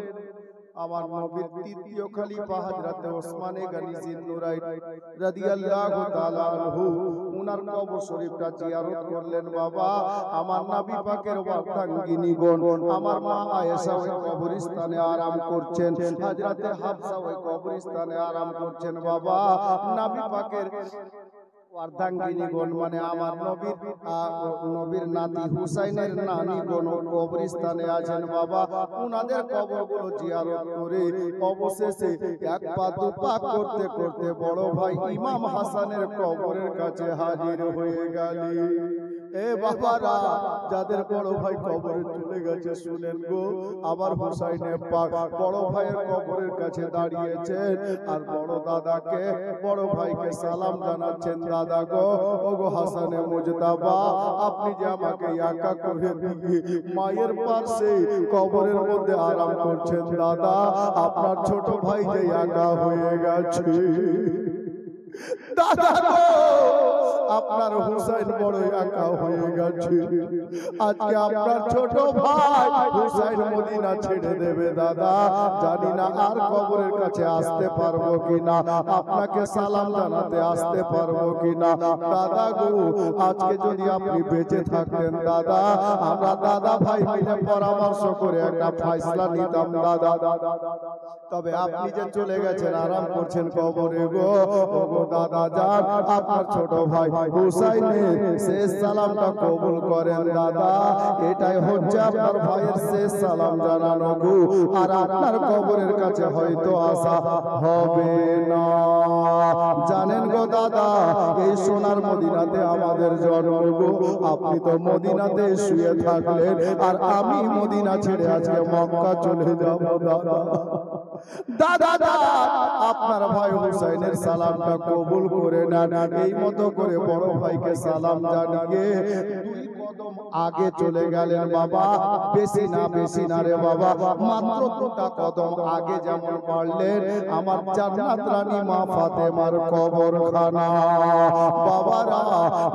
আমার নবীর তৃতীয় খলিফা হযরত ওসমান গনি জিন্নুরাইন রাদিয়াল্লাহু তাআলা আনহু উনার কবর শরীফটা জিয়ারত করলেন। বাবা আমার নবী পাকের বার্ধাঙ্গিনীগণ, আমার মা আয়েশা ওই কবরস্থানে আরাম করছেন, হযরতে হাফসা ওই কবরস্থানে আরাম করছেন। বাবা নবী পাকের অর্ধাঙ্গিনীগণ মানে আমার নবীর নাতি হুসাইনের নানীগণ কবরস্থানে আছেন বাবা। উনাদের কবরগুলো জিয়ারত করে অবশেষে এক পা দু পা করতে করতে বড় ভাই ইমাম হাসানের কবরের কাছে হাজির হয়ে গেলি। এ বাবারা, যাদের বড় ভাই কবরে চলে গেছে শুনেন গো, আবার হুসাইনের পাক বড় ভাইয়ের কবরের কাছে দাঁড়িয়েছেন আর বড় দাদাকে বড় ভাইকে সালাম জানাচ্ছেন। দাদা গো, ও গো হাসানে মুজতাবা, আপনি যে আমাকে একা করে দিয়ে মায়ের পাশে কবরের মধ্যে আরাম করছেন, দাদা আপনার ছোট ভাই যে একা হয়ে গেছে। দাদা গো, আপনার হুসাইন বড় একা হয়ে গেছে। আজকে আপনার ছোট ভাই হুসাইন মদিনা ছেড়ে দেবে দাদা, জানি না আর কবরের কাছে আসতে পারবো কিনা, আপনাকে সালাম জানাতে আসতে পারবো কিনা। দাদা গো, আজকে যদি আপনি বেঁচে থাকতেন দাদা, আমরা দাদা ভাই মিলে পরামর্শ করে একটা ফয়সালা নিতাম দাদা। তবে আপনি যে চলে গেছেন, আরাম করছেন কবরে গো, ও গো দাদা যান, আপনার ছোট ভাই হুসাইনের শেষ সালামটা কবুল করেন দাদা। এটাই হচ্ছে আপনার ভাইয়ের শেষ সালাম জানানো গো, আর আপনার কবরের কাছে হয়তো আসা হবে না। জানেন গো দাদা, এই সোনার মদিনাতে আমাদের জন্ম গো, আপনি তো মদিনাতে শুয়ে থাকলেন আর আমি মদিনা ছেড়ে আজকে মক্কা চলে যাব দাদা। দাদা আপনার ভাই হুসাইনের সালামটা কবুল করে নেন। এই মতো করে বড় ভাইকে সালাম জানিয়ে দুই কদম আগে চলে গেলেন বাবা। বেশি না রে বাবা, মাত্র দুটা কদম আগে যেমন পারলেন আমার জান্নাত রানী মা ফাতেমার কবরখানা। বাবারা,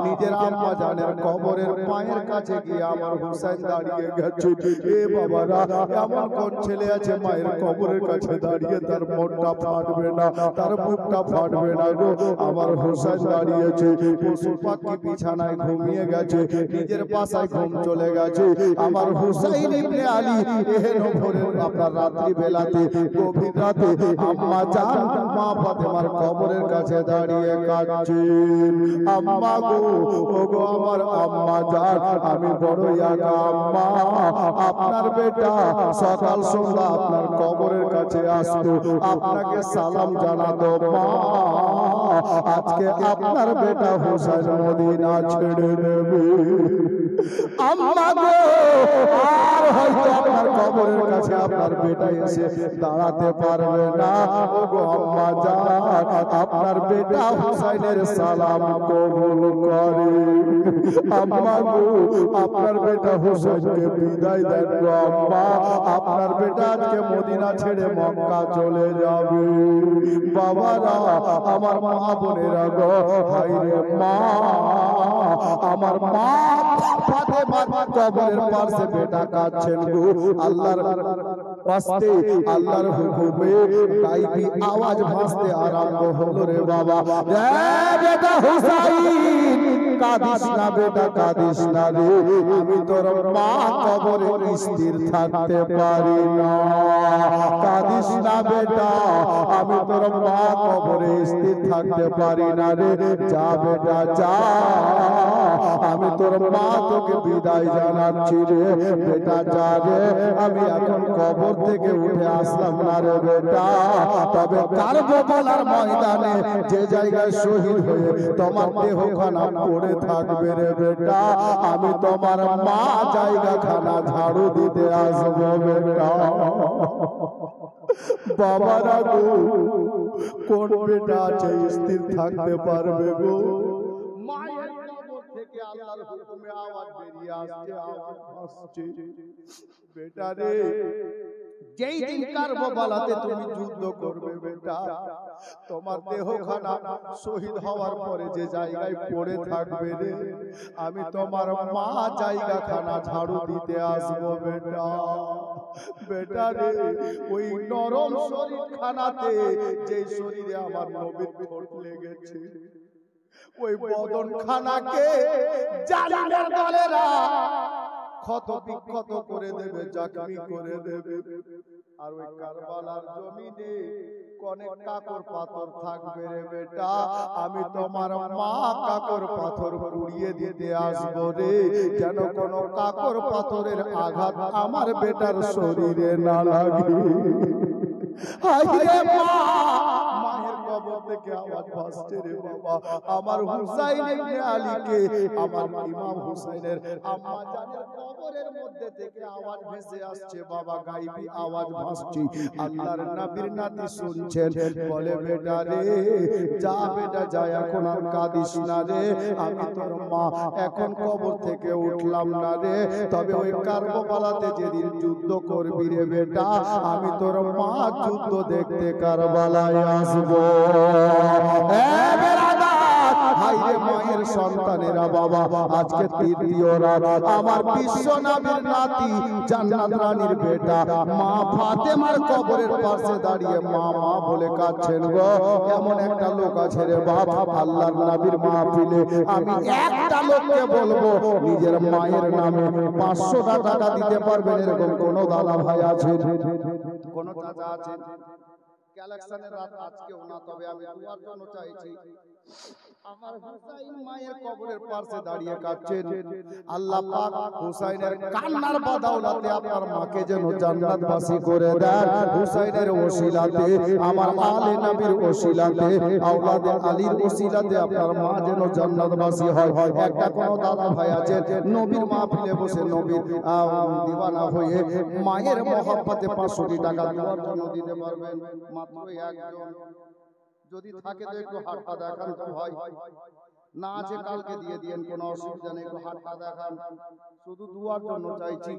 নিজের আম্মা জানের কবরের পায়ের কাছে গিয়ে আমার হুসাইন দাঁড়িয়ে গেছে। এ বাবারা, এমন কোন ছেলে আছে মায়ের কবরের কাছে দাঁড়িয়ে তার মনটা ফাটবে না, তার বুকটা ফাটবে না গো। আমার হুসাইন দাঁড়িয়েছে, পশু পাখি বিছানায় ঘুমিয়ে গেছে, নিজের পাশায় ঘুম চলে গেছে। আমার হুসাইন ইবনে আলী এহেন ভোরের আপনার রাত্রি বেলাতে গভীর রাতে আম্মা জান মা ফাতেমার কবরের কাছে দাঁড়িয়ে কাঁদছেন। আম্মা গো, ও গো আমার আম্মা জান, আমি বড় একা আম্মা। আপনার বেটা সকাল সন্ধ্যা আপনার কবরের কাছে আসতো, আপনাকে সালাম জানাতো মা। আজকে আপনার বেটা হুসাইন মদিনা ছেড়ে দেবে। আম্মা গো, আর হয়তো আপনার কবরের কাছে আপনার বেটা এসে দাঁড়াতে পারবে না। ও গো আম্মা জান, আপনার বেটা হুসাইনের সালাম কবুল করে। আম্মা গো, আপনার বেটা হুসাইনকে বিদায় দেন গো আম্মা। আপনার বেটা আজকে মদিনা ছেড়ে মক্কা চলে যাবে। বাবারা, আমার মা বোনেরা গো, হায় রে মা, আমার মা ফাতেমার কবরের পাশে বেটা কাঁদছেন গো। আল্লাহর ওয়াস্তে, আল্লাহর হুকুমে গায়বী আওয়াজ ভাসতে আরম্ভ হলো রে বাবা। এ বেটা হুসাইন, কাঁদিস না বেটা, কাঁদিস না রে, আমি তোর মা কবরে স্থির থাকতে পারি না। কাঁদিস না বেটা, আমি তোর মা কবরে স্থির থাকতে পারি না রে। যা বেটা যা, আমি তোর মা তোকে বিদায় জানাচ্ছি রে। বেটা যা রে, আমি এখন কবর থেকে উঠে আসলাম না রে বেটা। তবে কারবালার ময়দানে যে জায়গায় শহীদ হয়ে তোমার দেহখানা পড়ে থাকবে রে বেটা, আমি তোমার মা জায়গাখানা ঝাড়ু দিতে আসবো বেটা। বাবারা গো, কোন বেটা আছে স্থির থাকতে পারবে গো? মায়ের কবর থেকে আল্লাহর হুকুমে আওয়াজ বেরিয়ে আসছে, আওয়াজ আসছে, বেটা রে, যেই দিন কারবালাতে তুমি যুদ্ধ করবে বেটা, তোমার দেহখানা শহীদ হওয়ার পরে যে জায়গায় পড়ে থাকবে রে, আমি তোমার মা জায়গাখানা ঝাড়ু দিতে আসবো বেটা। বেটা রে, ওই নরম শরীর খানাতে, যে শরীরে আমার নবীর ঠোঁট লেগেছে, ওই বদন খানাকে জালিমের দলেরা ক্ষত বিক্ষত করে দেবে, জখমি করে দেবে। আর ওই কারবালার জমিনে অনেক কাকর পাথর থাকবে রে বেটা, আমি তোমার মা কাকর পাথর কুড়িয়ে দিতে আসবো রে, যেন কোনো কাকর পাথরের আঘাত আমার বেটার শরীরে না লাগে। মায়ের কবর থেকে আওয়াজ ভাসছে রে বাবা, আমার হুসাইন ইবনে আলীকে, আমার ইমাম হুসাইনের আম্মা জানের কবরের মধ্যে থেকে আওয়াজ ভেসে আসছে বাবা, গায়বী আওয়াজ ভাসছে। আল্লাহর নবীর নাতি শুনছেন, বলে বেটা রে যা বেটা যা, এখন আর কাঁদিস না রে, আমি তোর মা এখন কবর থেকে উঠলাম না রে, তবে ওই কারবালাতে যেদিন যুদ্ধ করবি রে বেটা, আমি তোর মা যুদ্ধ দেখতে কারবালায় আসবো। হাইরে মায়ের সন্তানেরা বাবা, আজকে তৃতীয় রাত, আমার বিশ্ব নবীর নাতি জান্নাত রানীর বেটা মা ফাতেমার কবরের পাশে দাঁড়িয়ে মা মা বলে কাঁদছেন গো। এমন একটা লোক আছে রে বাপ, আল্লাহর নবীর মাহফিলে আমি একটা লোককে বলবো নিজের মায়ের নামে 500 টাকা দিতে পারবেন, এরকম কোন দাদা ভাই আছে? কোন চাচা আছে? কালেকশনের রাত আজকেও না, তবে আমি দুয়ার জন্য চাইছি। আমার হুসাইন মায়ের কবরের পাশে দাঁড়িয়ে কাঁদছেন, আল্লাহ পাক হুসাইনের কান্নার বদৌলতে আপনার মাকে যেন জান্নাতবাসী করে দেন, হুসাইনের ওসিলাতে, আমার আলে নবীর ওসিলাতে, আওলাদে আলীর ওসিলাতে আপনার মা যেন জান্নাতবাসী হয়। একটা কোন দাদা ভাই আছে নবীর মাহফিলে বসে নবীর দিওয়ানা হয়ে মায়ের মহব্বতে 500 টাকা দেওয়ার জন্য দিতে পারবেন? মাত্র একজন। যদি থাকে তো একটু হাতটা দেখান তো ভাই, না আছে কালকে দিয়ে দিয়েন, কোনো অসুবিধা নেই, একটু হাতটা দেখান, শুধু দুয়ার জন্য চাইছি।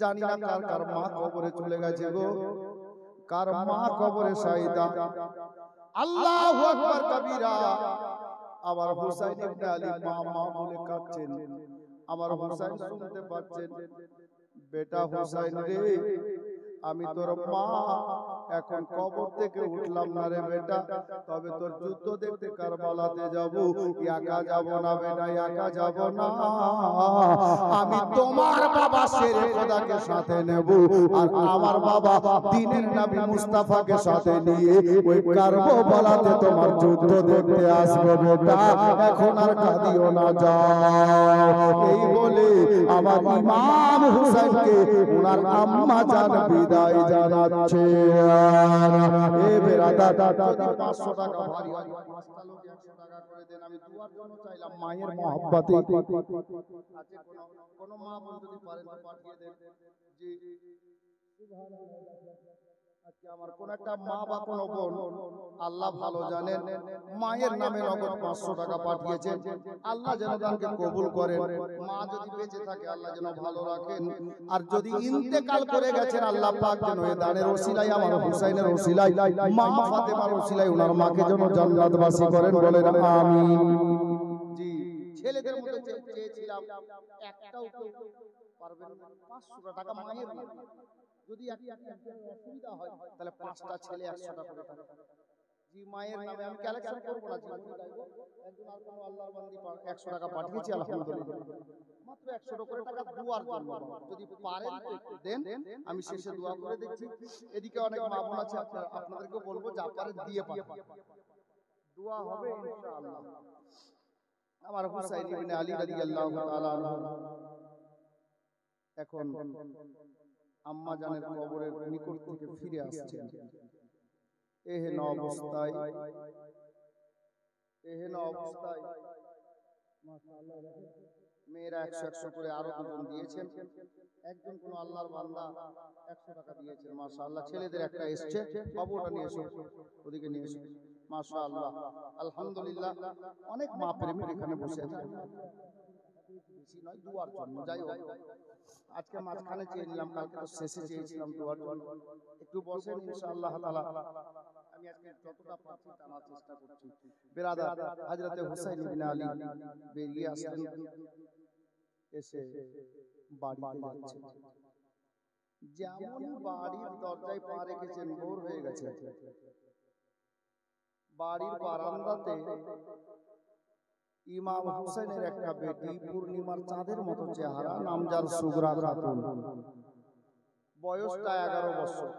জানি না কার কার মা কবরে চলে গেছে গো, কার মা কবরে শাহিদা। আল্লাহু আকবার কবীরা। আমার হুসাইন ইবনে আলী মা মা বলে কাঁদছেন, আমার হুসাইন শুনতে পাচ্ছেন, বেটা হুসাইন রে, আমি তোর মা এখন কবর থেকে উঠলাম না রে বেটা, তবে তোর যুদ্ধ দেখতে কারবালাতে যাব, একা যাব না বেটা, একা যাব না, আমি তোমার বাবা শেরে খোদাকে সাথে নেব, আর আমার বাবা দ্বীনের নবী মুস্তাফাকে সাথে নিয়ে ওই কারবালাতে তোমার যুদ্ধ দেখতে আসবো বেটা, এখন আর কাঁদিও না, যাও। এই বলে আমার ইমাম হুসাইনকে ওনার আম্মা জান বিদায় জানাচ্ছে। এ বেরাদার, যদি 500 টাকা ভারী হয়, 5টা লোক 100 টাকা করে দেন, আমি দুয়ার জন্য চাইলাম মায়ের মহব্বতে। আছে কোন মা বোন যদি পারেন তো পাঠিয়ে দেন। জি আজকে আমার কোন একটা মা বা কোন বোন, আল্লাহ ভালো জানেন, মায়ের নামে নগদ 500 টাকা পাঠিয়েছেন, আল্লাহ যেন তাকে কবুল করেন। মা যদি বেঁচে থাকে আল্লাহ যেন ভালো রাখেন, আর যদি ইন্তেকাল করে গেছেন আল্লাহ পাক যেন এই দানের ওসিলায়, আমার হুসাইনের ওসিলায়, মা ফাতেমার ওসিলায় ওনার মাকে যেন জান্নাতবাসী করেন, বলেন আমিন। জি ছেলেদের মধ্যে চেয়েছিলাম, একটাও কেউ পারবেন না, 500 টাকা মায়ের নামে। যদি অসুবিধা হয় তাহলে 5টা ছেলে 100 টাকা করে টাকা। জি মায়ের নামে আমি কালেকশন করব না, জি একজন আর কোন আল্লাহর বান্দি 100 টাকা পাঠিয়েছি, আলহামদুলিল্লাহ, মাত্র 100 করে টাকা দুয়ার জন্য। যদি পারেন তো একটু দেন, আমি শেষে দোয়া করে দেখছি। এদিকে অনেক মা বোন আছে, আপনাদেরকে বলবো যা পারেন দিয়ে পাঠান, দোয়া হবে ইনশাআল্লাহ। আমার হুসাইন ইবনে আলী রাদিয়াল্লাহু তাআলা আনহু এখন আম্মা জানের কবরের নিকট থেকে ফিরে আসছেন। এহেন অবস্থায় মাশাআল্লাহ মেয়েরা 100 করে আরো দুজন দিয়েছেন, একজন কোন আল্লাহর বান্দা 100 টাকা দিয়েছেন, মাশাআল্লাহ। ছেলেদের একটা এসেছে, বাবুটা নিয়ে এসো, ওদিকে নিয়ে এসো, মাশাআল্লাহ, আলহামদুলিল্লাহ। অনেক মা প্রেমিক এখানে বসে আছে, বেশি নয়, দুয়ার জন্য। যাই হোক, আজকে মাঝখানে চেয়ে নিলাম, কালকে তো শেষে চেয়েছিলাম দুয়ার জন্য। একটু বসেন ইনশাআল্লাহ তাআলা, আমি আজকে যতটা পারছি জানার চেষ্টা করছি। বেরাদার, হযরতে হুসাইন ইবনে আলী বেরিয়ে আসলেন, এসে বাড়িতে যাচ্ছেন। যেমন বাড়ির দরজায় পা রেখেছেন ভোর হয়ে গেছে। বাড়ির বারান্দাতে ইমাম হুসাইনের একটা বেটি, পূর্ণিমার চাঁদের মতো চেহারা, নাম যার সুগরা খাতুন, বয়সটা 11 বছর।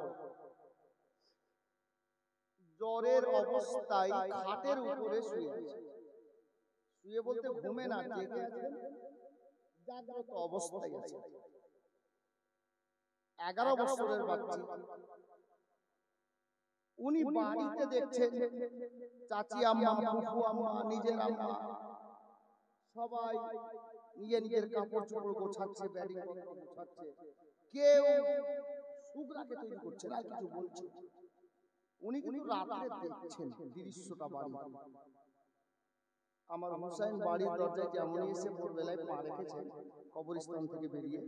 জ্বরের অবস্থায় খাটের উপরে শুয়ে আছে। শুয়ে বলতে ঘুমে না, জেগে আছেন, জাগ্রত অবস্থায় আছে। 11 বছরের বাচ্চা। উনি বাড়িতে দেখছেন চাচি আম্মা, ফুফু আম্মা, নিজের আম্মা সবাই নিজের কাপড় চোপড় গোছাচ্ছে, ব্যাডিং গোছাচ্ছে। কেউ সুগরাকে তৈরি করছে না, কিছু বলছে। উনি কিন্তু রাত্রে দেখছেন দৃশ্যটা বাড়ি। আমার হুসাইন বাড়ির দরজায় যেমনই এসে ভোরবেলায় পা রেখেছেন কবরস্থান থেকে বেরিয়ে,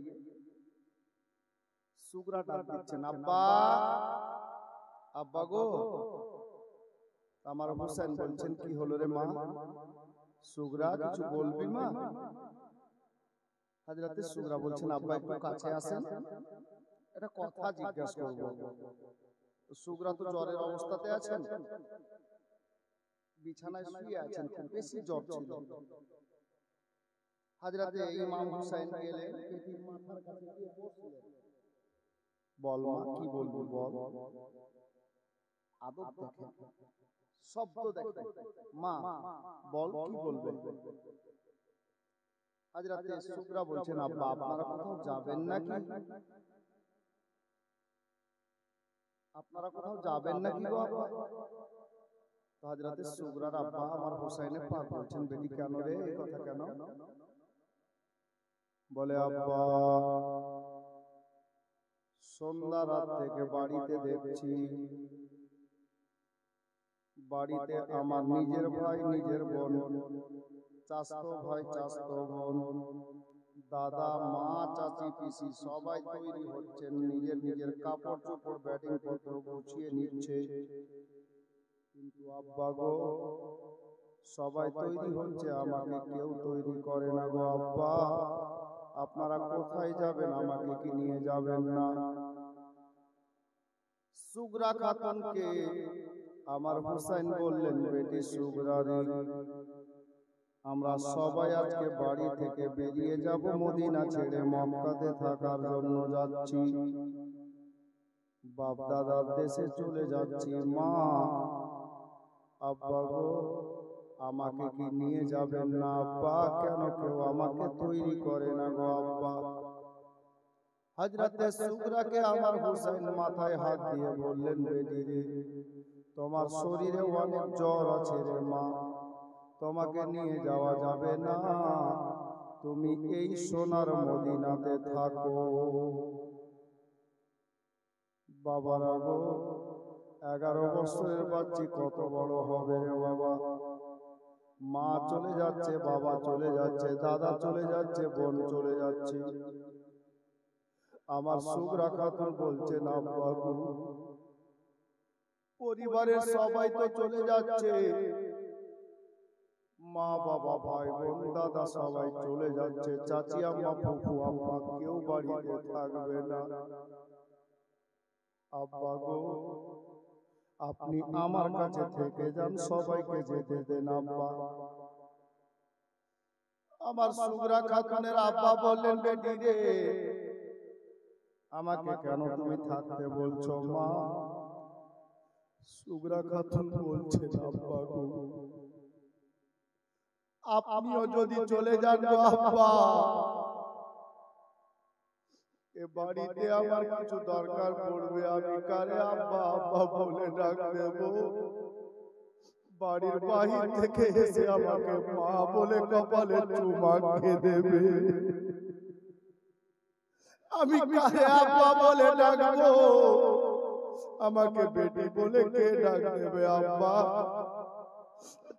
সুগরা ডাক দিচ্ছেন, আব্বা আব্বা গো। আমার হুসাইন বলছেন, কি হলো রে মা? সুগরা, কিছু বলবি মা? হযরতে সুগরা বলছেন, আব্বা একটু কাছে আসেন, একটা কথা জিজ্ঞাসা করব। সুগরা তো জ্বরের অবস্থাতে আছেন, বিছানায় শুয়ে আছেন, খুব বেশি জ্বর ছিল। হযরতে ইমাম হুসাইন গেলেন, বেটির মাথার কাছে গিয়ে বসলেন। বল মা, কি বলবি বল। আদব দেখেন, শব্দ দেখেন, মা বল কি বলবে। হযরতে সুগরা বলছেন, আব্বা আপনারা কোথাও যাবেন নাকি? আপনারা কোথাও যাবেন নাকি গো আব্বা? তো হযরতে সুগরার আব্বা আমার হুসাইনের পাক বলছেন, বেটি কেন রে, এই কথা কেন? বলে, আব্বা সন্ধ্যা রাত থেকে বাড়িতে দেখছি, বাড়িতে আমার নিজের ভাই নিজের বোন, চাচতো ভাই চাচতো বোন, দাদা মা চাচি পিসি সবাই তৈরি হচ্ছেন, নিজের নিজের কাপড় চোপড় ব্যাটিং পত্র গুছিয়ে নিচ্ছে। কিন্তু আব্বা গো, সবাই তৈরি হচ্ছে, আমাকে কেউ তৈরি করে না গো আব্বা। আপনারা কোথায় যাবেন, আমাকে কি নিয়ে যাবেন না? সুগরা খাতুনকে আমার হুসাইন বললেন, বেটি সুগরা রে, আমরা সবাই আজকে বাড়ি থেকে বেরিয়ে যাব, মদিনা ছেড়ে মক্কাতে থাকার জন্য যাচ্ছি, বাপ দাদার দেশে চলে যাচ্ছি। মা আব্বা গো, আমাকে কি নিয়ে যাবেন না আব্বা? কেন কেউ আমাকে তৈরি করে না গো আব্বা? হযরতে সুগরাকে আমার হুসাইন মাথায় হাত দিয়ে বললেন, বেটি রে, তোমার শরীরে অনেক জ্বর আছে রে মা, তোমাকে নিয়ে যাওয়া যাবে না, তুমি এই সোনার মদিনাতে থাকো। বাবারা গো, 11 বছরের বাচ্চা কত বড় হবে রে বাবা। মা চলে যাচ্ছে, বাবা চলে যাচ্ছে, দাদা চলে যাচ্ছে, বোন চলে যাচ্ছে। আমার সুগরা খাতুন বলছেন, আব্বা গো, পরিবারের সবাই তো চলে যাচ্ছে, মা বাবা ভাই বোন দাদা সবাই চলে যাচ্ছে, চাচি আম্মা ফুফু আম্মা কেউ বাড়িতে থাকবে না। আব্বা গো, আপনি আমার কাছে থেকে যান, সবাইকে যেতে দেন আব্বা। আমার সুগরা খাতুনের আব্বা বললেন, বেটি রে, আমাকে কেন তুমি থাকতে বলছো মা? সুগরা খাতুন বলছেন, আব্বা গো, আপনিও যদি চলে যান গো আব্বা, এ বাড়িতে আমার কিছু দরকার পড়বে, আমি কারে আব্বা আব্বা বলে ডাক দেব? বাড়ির বাহির থেকে এসে আমাকে মা বলে কপালে চুমা খেয়ে দেবে, আমি কারে আব্বা বলে ডাকবো? আমাকে বেটি বলে কে ডাক দেবে আব্বা?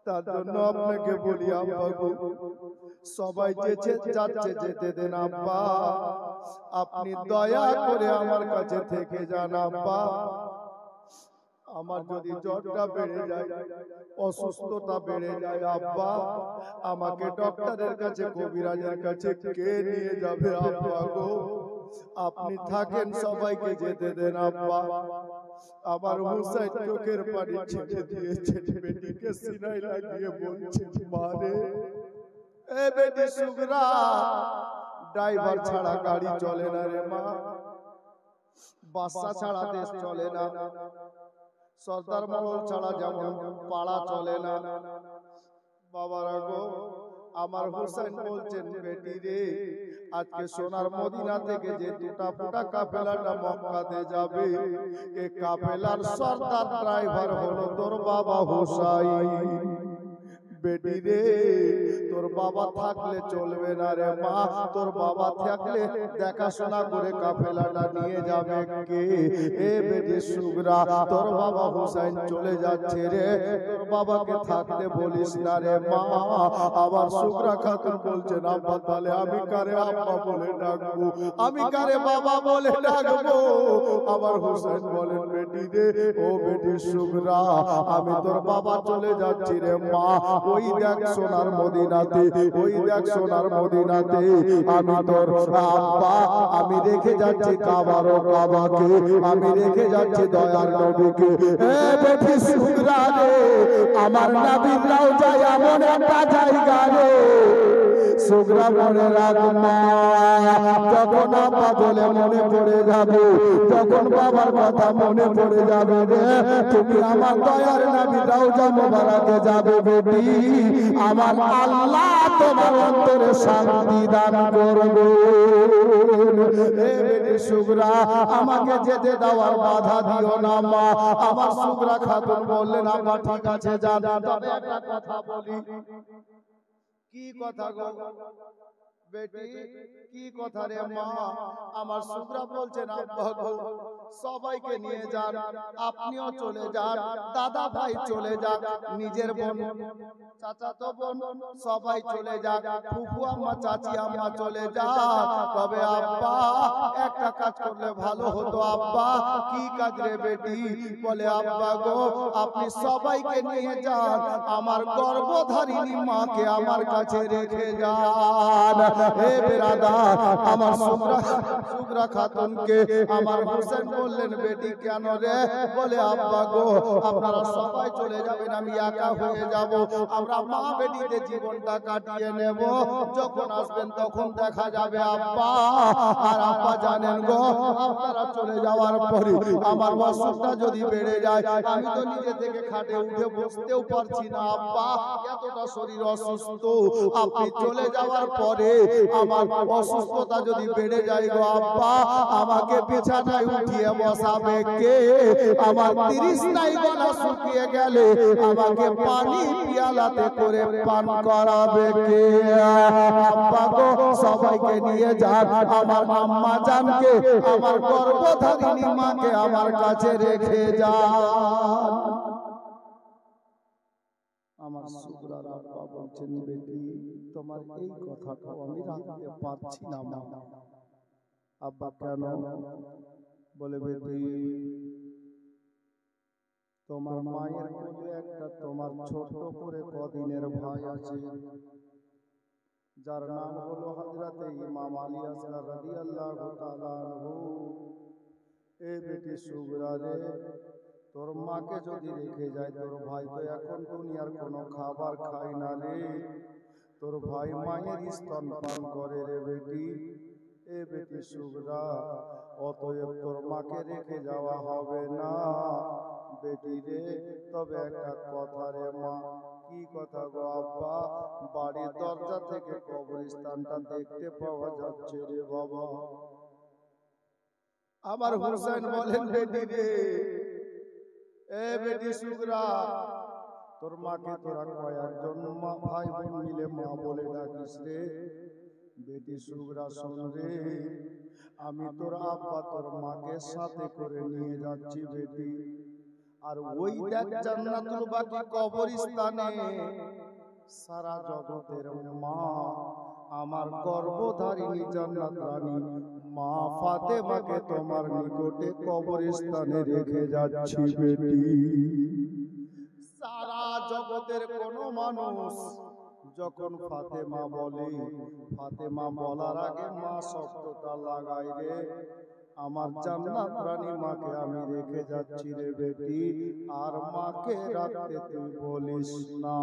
তার জন্য আপনাকে বলি আব্বা গো, সবাই যাচ্ছে, যেতে দেন আব্বা, আপনি দয়া করে আমার কাছে থেকে যান আব্বা। আমার যদি জ্বরটা বেড়ে যায়, অসুস্থতা বেড়ে যায় আব্বা, আমাকে ডক্টরের কাছে কবিরাজের কাছে কে নিয়ে যাবে আব্বা গো? আপনি থাকেন, সবাইকে যেতে দেন আব্বা। আমার হুসাইন চোখের পানি ছেড়ে দিয়েছে, বেটিকে সিনায় লাগিয়ে বলছে, মা রে এ বেটি সুগরা, ড্রাইভার ছাড়া গাড়ি চলে না রে মা, বাচ্চা ছাড়া দেশ চলে না, সর্দার মহল ছাড়া যেমন পাড়া চলে না। বাবারা গো, আমার হোসেন বলছেন বেটি রে, আজকে সোনার মদিনা থেকে যে দুটা ফুটা কাফেলাটা মক্কাতে যাবে, এই কাফেলার সর্দার ড্রাইভার হলো তোর বাবা হোসাইন। বেটি রে, তোর বাবা থাকলে চলবে না রে মা, তোর বাবা থাকলে দেখাশোনা করে কাফেলাটা নিয়ে যাবে কে? এ বেটি সুগরা, তোর বাবা হোসেন চলে যাচ্ছে রে, তোর বাবাকে থাকতে বলিস না রে মা। আবার সুগরা খাতুন বলছেন আব্বা, তাহলে আমি কারে আব্বা বলে ডাকবো, আমি কারে বাবা বলে ডাকবো? আবার হোসেন বলেন বেটি রে, ও বেটি সুগরা, আমি তোর বাবা চলে যাচ্ছি রে মা, ওই দেখ সোনার মদিনাতে, ওই দেখ সোনার মদিনাতে আমি তোর আব্বা, আমি রেখে যাচ্ছি কাবার ও কাবাকে, আমি রেখে যাচ্ছি দয়ার নবীকে। এ বেটি সুগরা রে, আমার নবীর রওজা এমন একটা জায়গা রে, সুগরা মনে রাখ মা, যখন আব্বা বলে মনে পড়ে যাবে, যখন বাবার কথা মনে পড়ে যাবে রে, তুমি আমার দয়ার নবীর রওজা মোবারকে যাবে বেটি, আমার আল্লাহ তোমার অন্তরে শান্তি দান করবে। এ বেটি সুগরা, আমাকে যেতে দেওয়ার বাধা দিও না মা। আমার সুগরা খাতুন বললেন আব্বা ঠিক আছে যান, তবে একটা কথা বলি। কি কথা গো বেটি, কি কথা রে মা? আমার সুগরা বলছেন আব্বা গো, সবাইকে নিয়ে যান, আপনিও চলে যান, দাদা ভাই চলে যান, নিজের বোন চাচাতো বোন সবাই চলে যাক, ফুফু আম্মা চাচি আম্মা চলে যাক, তবে আব্বা একটা কাজ করলে ভালো হতো। আব্বা কি কাজ রে বেটি? বলে আব্বা গো, আপনি সবাইকে নিয়ে যান, আমার গর্ভধারিণী মাকে আমার কাছে রেখে যান। হে বেরাদার, আমার সুগরা খাতুনকে আমার হোসেন বললেন বেটি কেন রে? বলে আব্বা গো, আপনারা সবাই চলে যাবেন, আমি একা হয়ে যাব, আমরা মা বেটিতে জীবনটা কাটিয়ে নেব, যখন আসবেন তখন দেখা যাবে আব্বা। আর আব্বা জানেন গো, আপনারা চলে যাওয়ার পরে আমার অসুখটা যদি বেড়ে যায়, আমি তো নিজে থেকে খাটে উঠে বসতেও পারছি না আব্বা, এতটা শরীর অসুস্থ। আপনি চলে যাওয়ার পরে আমার অসুস্থতা যদি বেড়ে যায় গো আব্বা, আমাকে বিছানায় উঠিয়ে বসাবে কে? আমার 30 নাই গলা শুকিয়ে গেলে আমাকে পানি পিয়ালাতে করে পান করাবে কে? আব্বা গো, সবাইকে নিয়ে যান, আমার আম্মা জানকে, আমার গর্ভধারিণী মাকে আমার কাছে রেখে যান। আমার সুগরার আব্বা বলছেন বেটি, তোমার এই কথাটা আমি রাখতে পারছি না মা। আব্বা কেন? বলে বেটি, তোমার মায়ের কোলে একটা তোমার ছোট করে কদিনের ভাই আছে, যার নাম হলো হযরতে ইমাম আলী আসগর রাদিয়াল্লাহু তাআলা আনহু। এ বেটি সুগরা রে, তোর মাকে যদি রেখে যায়, তোর ভাই তো এখন দুনিয়ার কোনো খাবার খায় না রে, তোর ভাই মায়ের স্তন পান করে রে বেটি। এ বেটি সুগরা, অতএব তোর মাকে রেখে যাওয়া হবে না বেটি রে। তবে একটা কথা রে মা। কি কথা গো আব্বা? বাড়ির দরজা থেকে কবরস্থানটা দেখতে পাওয়া যাচ্ছে রে বাবা। আমার হোসেন বলেন বেটি রে, এ বেটি সুগরা, তোর মাকে তোরা কয়েকজন মা ভাই বোন মিলে মা বলে ডাকিস রে। বেটি সুগরা শোন রে, আমি তোর আব্বা তোর মাকে সাথে করে নিয়ে যাচ্ছি বেটি। আর ওই দেখ জান্নাতুল বাকি কবরস্থানে সারা জগতের মা, আমার গর্ভধারিণী জান্নাত রানী মা ফাতেমাকে তোমার নিকটে কবরস্থানে রেখে যাচ্ছি বেটি। সারা জগতের কোন মানুষ যখন ফাতেমা বলে, ফাতেমা বলার আগে মা শব্দটা লাগাই রে। আমার জান্নাত রানী মাকে আমি রেখে যাচ্ছি রে বেটি, আর মাকে রাখতে তুই বলিস না।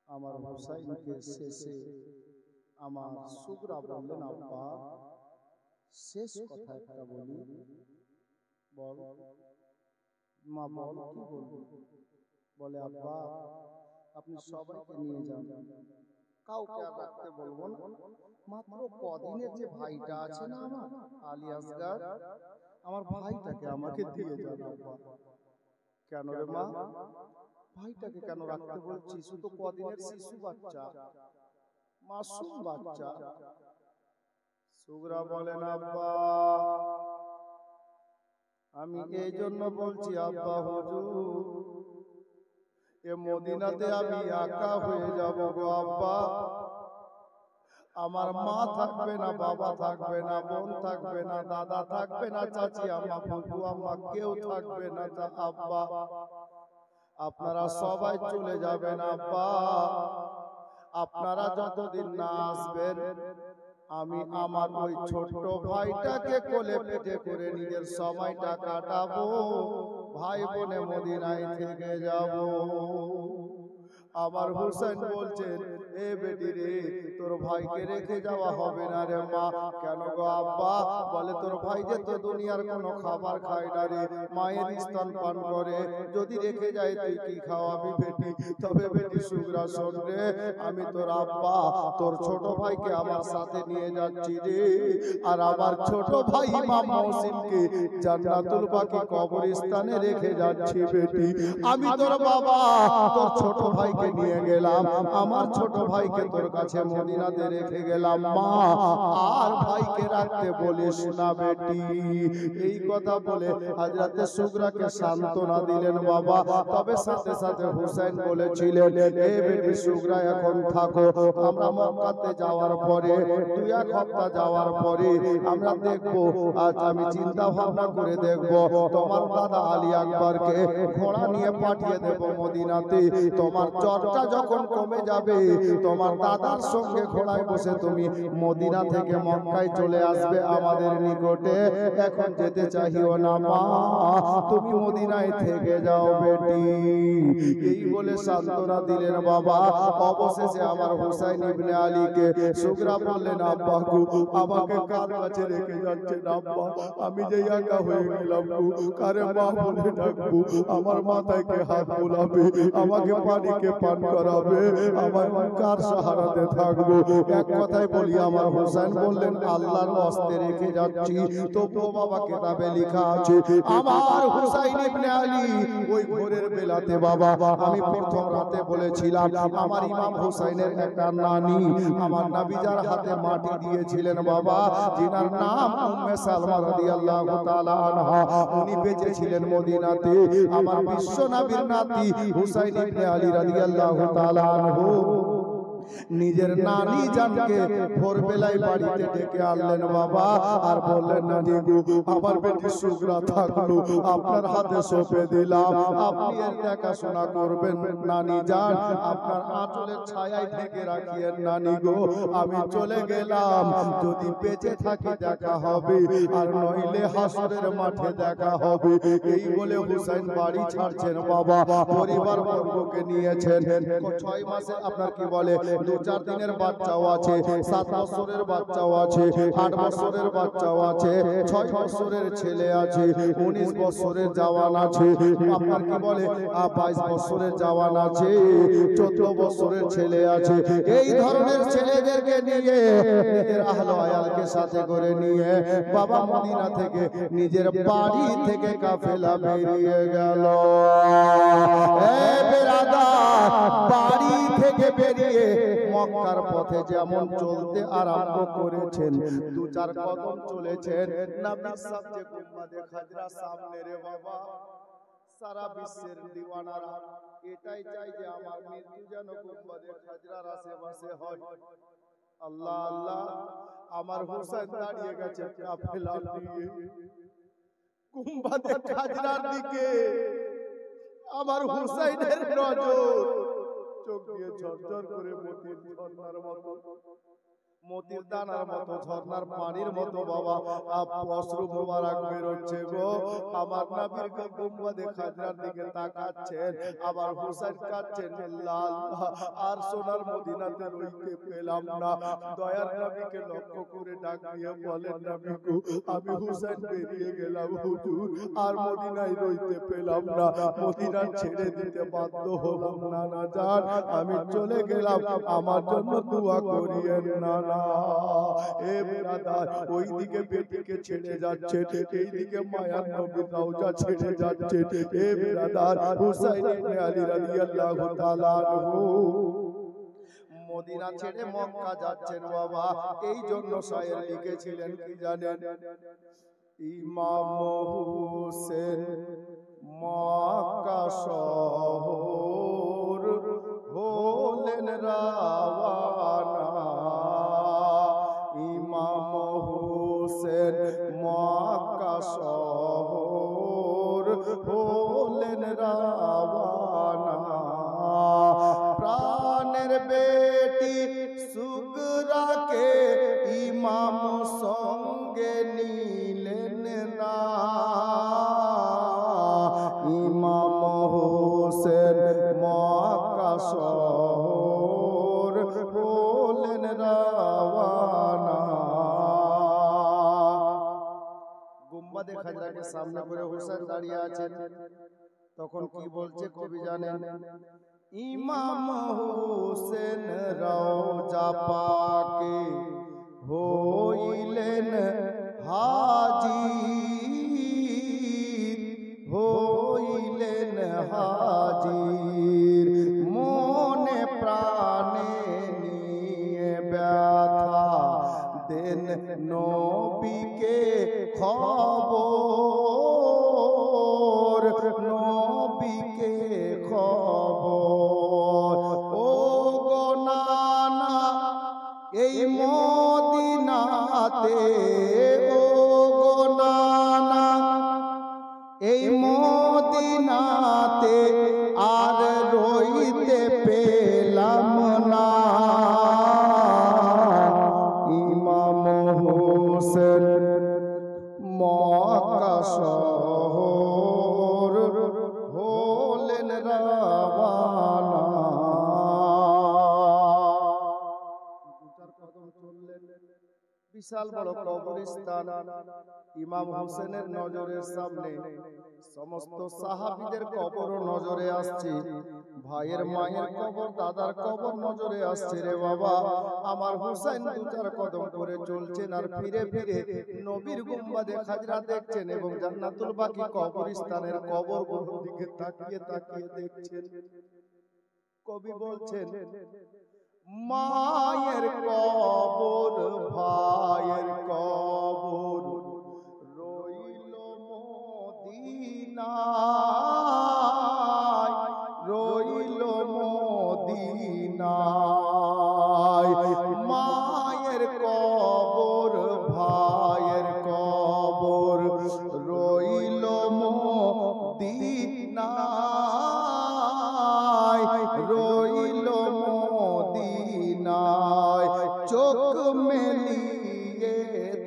আমার হুসাইনকে শেষে আমার সুগরা বললেন, আব্বা শেষ কথা একটা বলি। বল মা, বল কি বলবি? বলে, আব্বা আপনি সবাইকে নিয়ে যান, কাউকে আর রাখতে বলবো না, মাত্র কদিনের যে ভাইটা আছে না আমার আলী আসগার, আমার ভাইটাকে আমাকে দিয়ে যান আব্বা। কেন রে মা, ভাইটাকে কেন রাখতে বলছিস? ও তো কদিনের শিশু বাচ্চা, মাসুম বাচ্চা। সুগরা বলেন, আব্বা আমি এই জন্য বলছি আব্বা হুজুর, এ মদিনাতে আমি একা হয়ে যাব গো আব্বা। আমার মা থাকবে না, বাবা থাকবে না, বোন থাকবে না, দাদা থাকবে না, চাচি আম্মা, ফুফু আম্মা কেউ থাকবে না। আব্বা আপনারা সবাই চলে যাবেন আব্বা। আপনারা যতদিন না আসবেন আমি আমার ওই ছোট্ট ভাইটাকে কোলে পিঠে করে নিজের সময়টা কাটাবো, ভাই বোনে মদিনায় থেকে যাব। আমার হুসেন বলছেন, এ বেটি রে, তোর ভাইকে রেখে যাওয়া হবে না রে মা। কেন গো আব্বা? বলে, তোর ভাই যে তো দুনিয়ার কোনো খাবার খায় না রে, মায়ের স্তন পান করে, যদি রেখে যায় তুই কি খাওয়াবি বেটি? তবে বেটি সুগরা শোন রে, আমি তোর আব্বা তোর ছোট ভাইকে আমার সাথে নিয়ে যাচ্ছি রে, আর আমার ছোট ভাই ইমাম মহসিনকে জান্নাতুল বাকি কবরস্থানে রেখে যাচ্ছি বেটি। আমি তোর বাবা তোর ছোট ভাইকে নিয়ে গেলাম, আমার ছোট ভাইকে তোর কাছে মদিনাতে রেখে গেলাম মা, আর ভাইকে রাখতে বলিস না বেটি। এই কথা বলে হযরতে সুগরাকে সান্ত্বনা দিলেন বাবা। তবে সাথে সাথে হুসাইন বলেছিলেন, এ বেটি সুগরা এখন থাকো, আমরা মক্কাতে যাওয়ার পরে 2-1 সপ্তাহ যাওয়ার পরে আমরা দেখবো, আজ আমি চিন্তা ভাবনা করে দেখবো, তোমার দাদা আলী আকবরকে ঘোড়া নিয়ে পাঠিয়ে দেব মদিনাতে। তোমার চর্চা যখন কমে যাবে, তোমার দাদার সঙ্গে ঘোড়ায় বসে তুমি মদিনা থেকে মক্কায় চলে আসবে আমাদের নিকটে। এখন যেতে চাইও না মা, তুমি মদিনায় থেকে যাও বেটি। এই বলে সান্ত্বনা দিলেন বাবা। অবশেষে আমার হুসাইন ইবনে আলীকে সুগরা বললেন, আব্বা গো, আমাকে কার কাছে রেখে যাচ্ছেন আব্বা? আমি যে একা হয়ে গেলাম গো, কারে মা বলে ডাকবো? আমার মাথায় কে হাত বোলাবে? আমাকে পানিকে পান করাবে? আমার কার সাহারাতে থাকবো? এক কথায় বলি, আমার হুসাইন বললেন, আল্লাহর ওয়াস্তে রেখে যাচ্ছি। তবুও বাবা কিতাবে লেখা আছে, আমার হুসাইন ইবনে আলী ওই ভোরের বেলাতে বাবা, আমি প্রথম রাতে বলেছিলাম, আমার ইমাম হুসাইনের একটা নানি আমার নবীজার হাতে মাটি দিয়েছিলেন বাবা, যিনার নাম উম্মে সালমা রাদিয়াল্লাহু তাআলা আনহা। উনি বেঁচে ছিলেন মদিনাতে। আমার বিশ্ব নবীর নাতি হুসাইন ইবনে আলী রাদিয়াল্লাহু তাআলা আনহু নিজের নানি জানকে ভোরবেলায় বাড়িতে ডেকে আনলেন বাবা, আর বললেন, নানি গো, আমার বেটি সুগরা থাকলো, আপনার হাতে সঁপে দিলাম, আপনি এর দেখাশোনা করবেন নানি জান, আপনার আঁচলের ছায়ায় ঢেকে রাখিয়েন নানি গো। আমি চলে গেলাম, যদি বেঁচে থাকি দেখা হবে, আর নইলে হাসরের মাঠে দেখা হবে। এই বলে হুসাইন বাড়ি ছাড়ছেন বাবা, পরিবার বর্গকে নিয়েছেন। 6 মাসে আপনার কি বলে 2-4 দিনের বাচ্চাও আছে, 7 বছরের বাচ্চাও আছে, 8 বছরের বাচ্চাও আছে, 6 বছরের ছেলে আছে, 19 বছরের জওয়ান আছে, আপনার কি বলে 22 বছরের জওয়ান আছে, 14 বছরের ছেলে আছে। এই ধরনের ছেলেদেরকে নিয়ে নিজের আহলে আয়ালকে সাথে করে নিয়ে বাবা মদিনা থেকে নিজের বাড়ি থেকে কাফেলা বেরিয়ে গেল। এ বেরাদার, বাড়ি থেকে বেরিয়ে মক্কার পথে যেমন চলতে আরম্ভ করেছেন, 2-4 কদম চলেছেন, নবী সাহেব গুম্বাদে খাজরা সামনে রে বাবা। সারা বিশ্বের দিওয়ানারা এটাই চাই যে আমার মৃত্যু যেন গুম্বাদে খাজরার আশেপাশে হয়। আল্লাহ আল্লাহ, আমার হুসাইন দাঁড়িয়ে গেছে কাফেলা নিয়ে গুম্বাদে খাজরার দিকে। আমার হুসাইনের নজর চোখ দিয়ে ঝরঝর করে মোতির ঝর্ণার মতো মতির দানার মতো ঝর্ণার পানির মতো বাবা অশ্রু মোবারক বেরোচ্ছে গো। আমার নবীর গুম্বাদে খাজরার দিকে তাকাচ্ছেন, আবার হুসাইন কাঁদছেন, লাল আর সোনার মদিনাতে রইতে পেলাম না। দয়ার নবীকে লক্ষ্য করে ডাক দিয়ে বলেন, নবী গো আমি হুসাইন বেরিয়ে গেলাম হুজুর, আর মদিনায় রইতে পেলাম না, মদিনা ছেড়ে দিতে বাধ্য হলাম, না না জান আমি চলে গেলাম, আমার জন্য দোয়া করিয়েন না না। এ ব্রাদার, ওইদিকে বেটিকে ছেড়ে যাচ্ছে, এইদিকে মায়ার নবীর রওজা ছেড়ে যাচ্ছে। এ ব্রাদার, হুসাইন ইবনে আলী রাদিয়াল্লাহু তাআলা আনহু মদিনা ছেড়ে মক্কা যাচ্ছেন বাবা। এই জন্য শায়ের লিখেছিলেন কি জানেন? ইমাম হোসেন মক্কা শহর হলেন রাওয়ানা। ইমাম হোসেন মক্কা শহর হলেন রাওয়ানা। প্রাণের বেটি সুগরাকে ইমাম সঙ্গে নিলেন না। ইমাম হোসেন মক্কা শহর হলেন রাওয়ানা। গুম্বাদে খাজরাকে সামনে করে হুসাইন দাঁড়িয়ে আছেন। তখন কি বলছে কবি জানেন? ইমাম হোসেন রওজা পাকে হইলেন হাজির, হইলেন হাজির। মনে প্রাণে নিয়ে ব্যথা দেন নবীকে খবর, নবীকে খবর। ও গো নানা এই মদিনাতে, ও গো নানা এই মদিনাতে আর রইতে পেলাম না। ইমাম হোসেন মক্কা শহর হলেন রাওয়ানা। বিশাল বড় কবরস্থান, ইমাম হোসেনের নজরের সামনে সমস্ত সাহাবীদের কবর নজরে আসছে, ভাইয়ের মায়ের কবর, দাদার কবর নজরে আসছে রে বাবা। আমার হুসাইন দু চার কদম করে চলছেন আর ফিরে ফিরে নবীর গুম্বাদে খাজরা দেখছেন এবং জান্নাতুল বাকি কবরস্থানের কবরগুলোর দিকে তাকিয়ে তাকিয়ে দেখছেন। কবি বলছেন, মায়ের কবর ভাইয়ের কবর রইল মদিনায়, রইল মদিনায়। মায়ের কবর ভাইয়ের কবর রইল মদিনায়, রইল মদিনায়। চোখ মেলিয়ে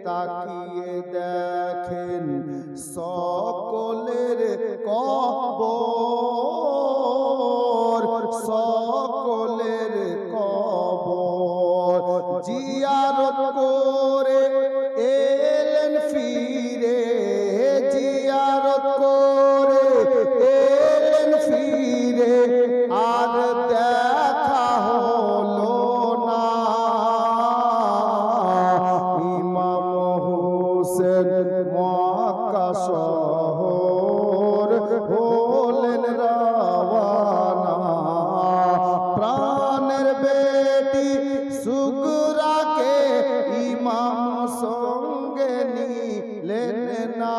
তাকিয়ে দেখেন সকলের কবর, সকলের কবর। জিয়ারত করে এলেন ফিরে, জিয়ারত করে এলেন ফিরে, আর দেখা হলো না। ইমাম হোসেন মক্কা শহর হলেন রাওয়ানা। প্রাণের বেটি সুগরাকে ইমাম সঙ্গে নিলেন না।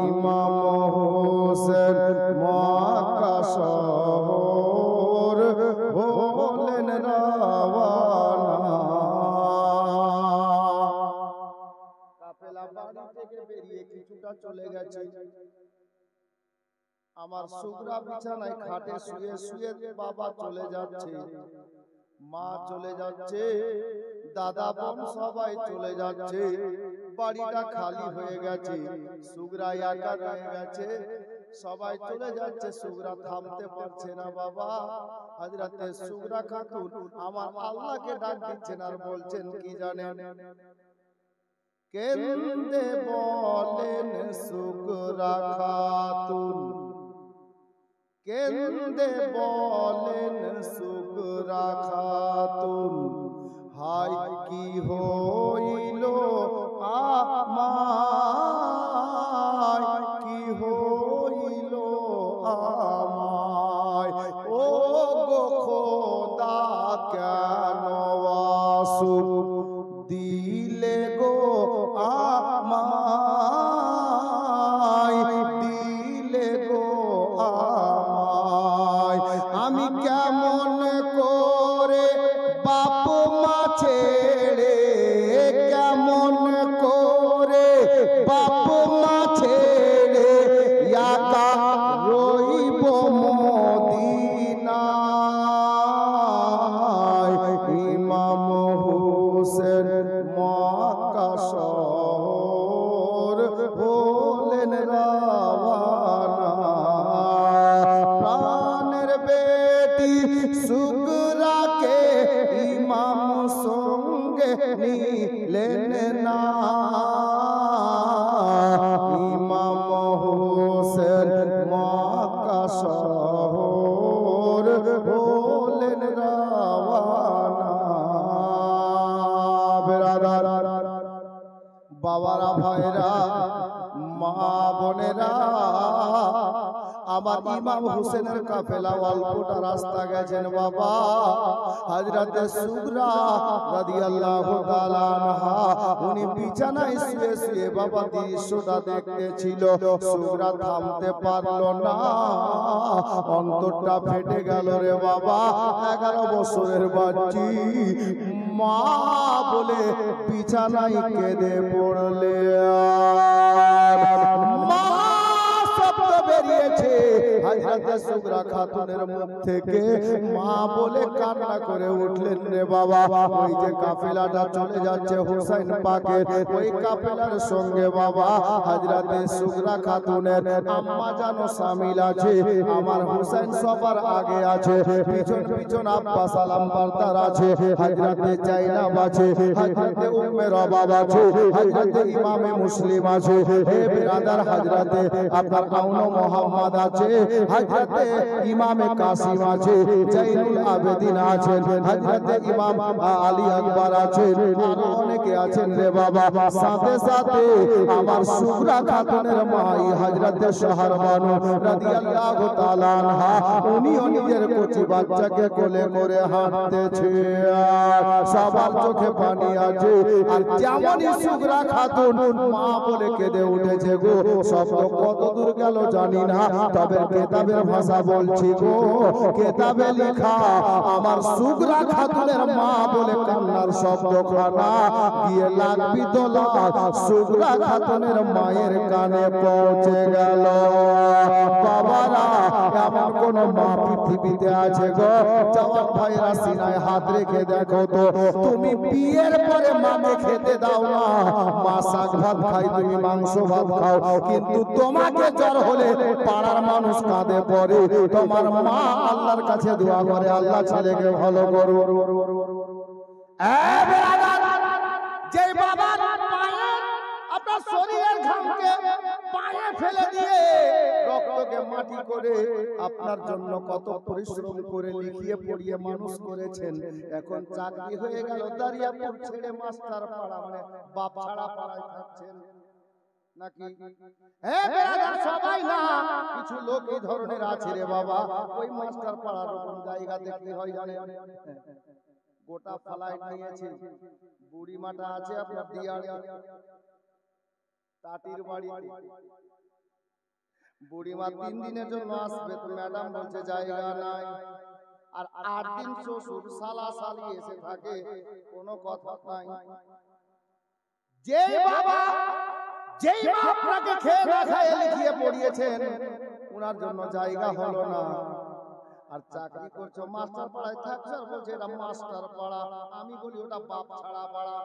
ইমাম হোসেন মক্কা শহর হলেন রাওয়ানা। কাফেলা বাড়ি থেকে বেরিয়ে কিছুটা চলে গেছে। আমার সুগরা বিছানায় খাটে শুয়ে শুয়ে বাবা চলে যাচ্ছে। মা চলে যাচ্ছে, দাদা বোন সবাই চলে যাচ্ছে, বাড়িটা খালি হয়ে গেছে, সুগরা একা রয়ে গেছে, সবাই চলে যাচ্ছে, সুগরা থামতে পারছে না বাবা। হযরতে সুগরা খাতুন আমার আল্লাহকে ডাক দিচ্ছেন আর বলছেন কি জানেন? কেন্দে বলেন সুগরা খাতুন, কেন্দে বলেন সুগরা খাতুন, হায় কি হইল আমায়, কি হইল আমায়, ও গো খোদা কেন আসুক দিলে গো আমায়, দিলে গো আমায়, আমি কেমন করে বাপ মা ছেড়ে, কেমন করে বাপ মা ছেড়ে একা রইব মদিনায়। ইমাম হোসেন মক্কা শহর হলেন রাওয়ানা, প্রাণের বেটি সুগরাকে ইমাম সঙ্গে নিলেন না। ইমাম হোসেন মক্কা শহর হলেন রাওয়ানা। বেরাদার বাবারা, ভাইরা, মা বোনেরা, আমার ইমাম হোসেনের কাফেলা অল্পটা রাস্তা গেছেন বাবা। হযরতে সুগরা রাদিয়াল্লাহু তাআলা আনহা উনি বিছানায় শুয়ে শুয়ে বাবা দৃশ্যটা দেখতেছিল। সুগরা থামতে পারলো না, অন্তরটা ফেটে গেল রে বাবা। 11 বছরের বাচ্চি মা বলে বিছানায় কেঁদে পড়লে। মা শব্দ বেরিয়েছে হযরতে সুগরা খাতুনের মুখ থেকে, মা বলে কান্না করে উঠলেন রে বাবা। ওই যে কাফেলাটা চলে যাচ্ছে হুসাইন পাকের, ওই কাফেলার সঙ্গে বাবা হযরতে সুগরা খাতুনের আম্মা জানো শামিল আছে। আমার হুসাইন সবার আগে আছে, পিছন পিছন আব্বাস আলামবারদার আছে, হযরতে জাইনাব আছে, হযরতে উম্মে রবাব আছে, হযরতে ইমামে মুসলিম আছে। হে বিরাদার, হযরতে আপনার আউন মোহাম্মদ আছে, হযরতে ইমামে কাসিম আছে, জাইনুল আবেদিন আছেন, হযরতে ইমাম আলী আকবর আছেন, আর অনেকে আছেন রে বাবা। সাথে সাথে আমার সুগরা খাতুনের মাই হযরতে শাহরবানু রাদিয়াল্লাহু তাআলা আনহা, উনিও নিজের কচি বাচ্চাকে কোলে করে হাঁটতেছে, সবার চোখে পানি আছে। আর যেমনই সুগরা খাতুন মা বলে কেঁদে উঠেছে গো, শব্দ কত দূর গেল জানি না, তবে কেতাবের ভাষা বলছি গো, কেতাবে লেখা আমার সুগরা খাতুনের মা বলে কান্নার শব্দ খানা গিয়ে লাগবি দোলা সুগরা খাতুনের মায়ের কানে পৌঁছে গেল। বাবারা, এমন কোন মা পৃথিবীতে আছে গো? জওয়ান ভাইরা সিনায় হাত রেখে দেখো তো, তুমি বিয়ের পরে মাকে খেতে দাও না, মা শাক ভাত খাই, তুমি মাংস ভাত খাও, কিন্তু তোমাকে জ্বর হলে পাড়ার মানুষ কাঁদে পড়ে, তোমার মা আল্লাহর কাছে দোয়া করে, আল্লাহ ছেলেকে ভালো করো। যে বাবা আপনার শরীরের ঘামকে পায়ে ফেলে দিয়ে রক্তকে মাটি করে আপনার জন্য কত পরিশ্রম করে লিখিয়ে পড়িয়ে মানুষ করেছেন, এখন চাকরি হয়ে গেল, দাঁড়িয়াপুর ছেড়ে মাস্টার পাড়া মানে বাপ ছাড়া পাড়ায় থাকছেন নাকি? সবাই না, কিছু লোক এই ধরনের আছে রে বাবা। ওই মাস্টার পাড়ার রকম জায়গা দেখতে হয় জানে, গোটা ফ্লাইট নিয়েছে, বুড়ি মাটা আছে আপনার দিয়াড়ে টাটির বাড়িতে, বুড়িমা 3 দিনের জন্য আসবে, তো ম্যাডাম বলছে জায়গা নাই। আর 8 দিন শ্বশুর শালা শালি এসে থাকে, কোনো কথা নাই। যেই বাবা যেই মা আপনাকে খেয়ে না খাইয়ে লিখিয়ে পড়িয়েছেন, ওনার জন্য জায়গা হলো না, আর চাকরি করছো মাস্টার পাড়ায় থাকছো আর বলছে এটা মাস্টার পাড়া। আমি বলি ওটা বাপ ছাড়া পাড়া।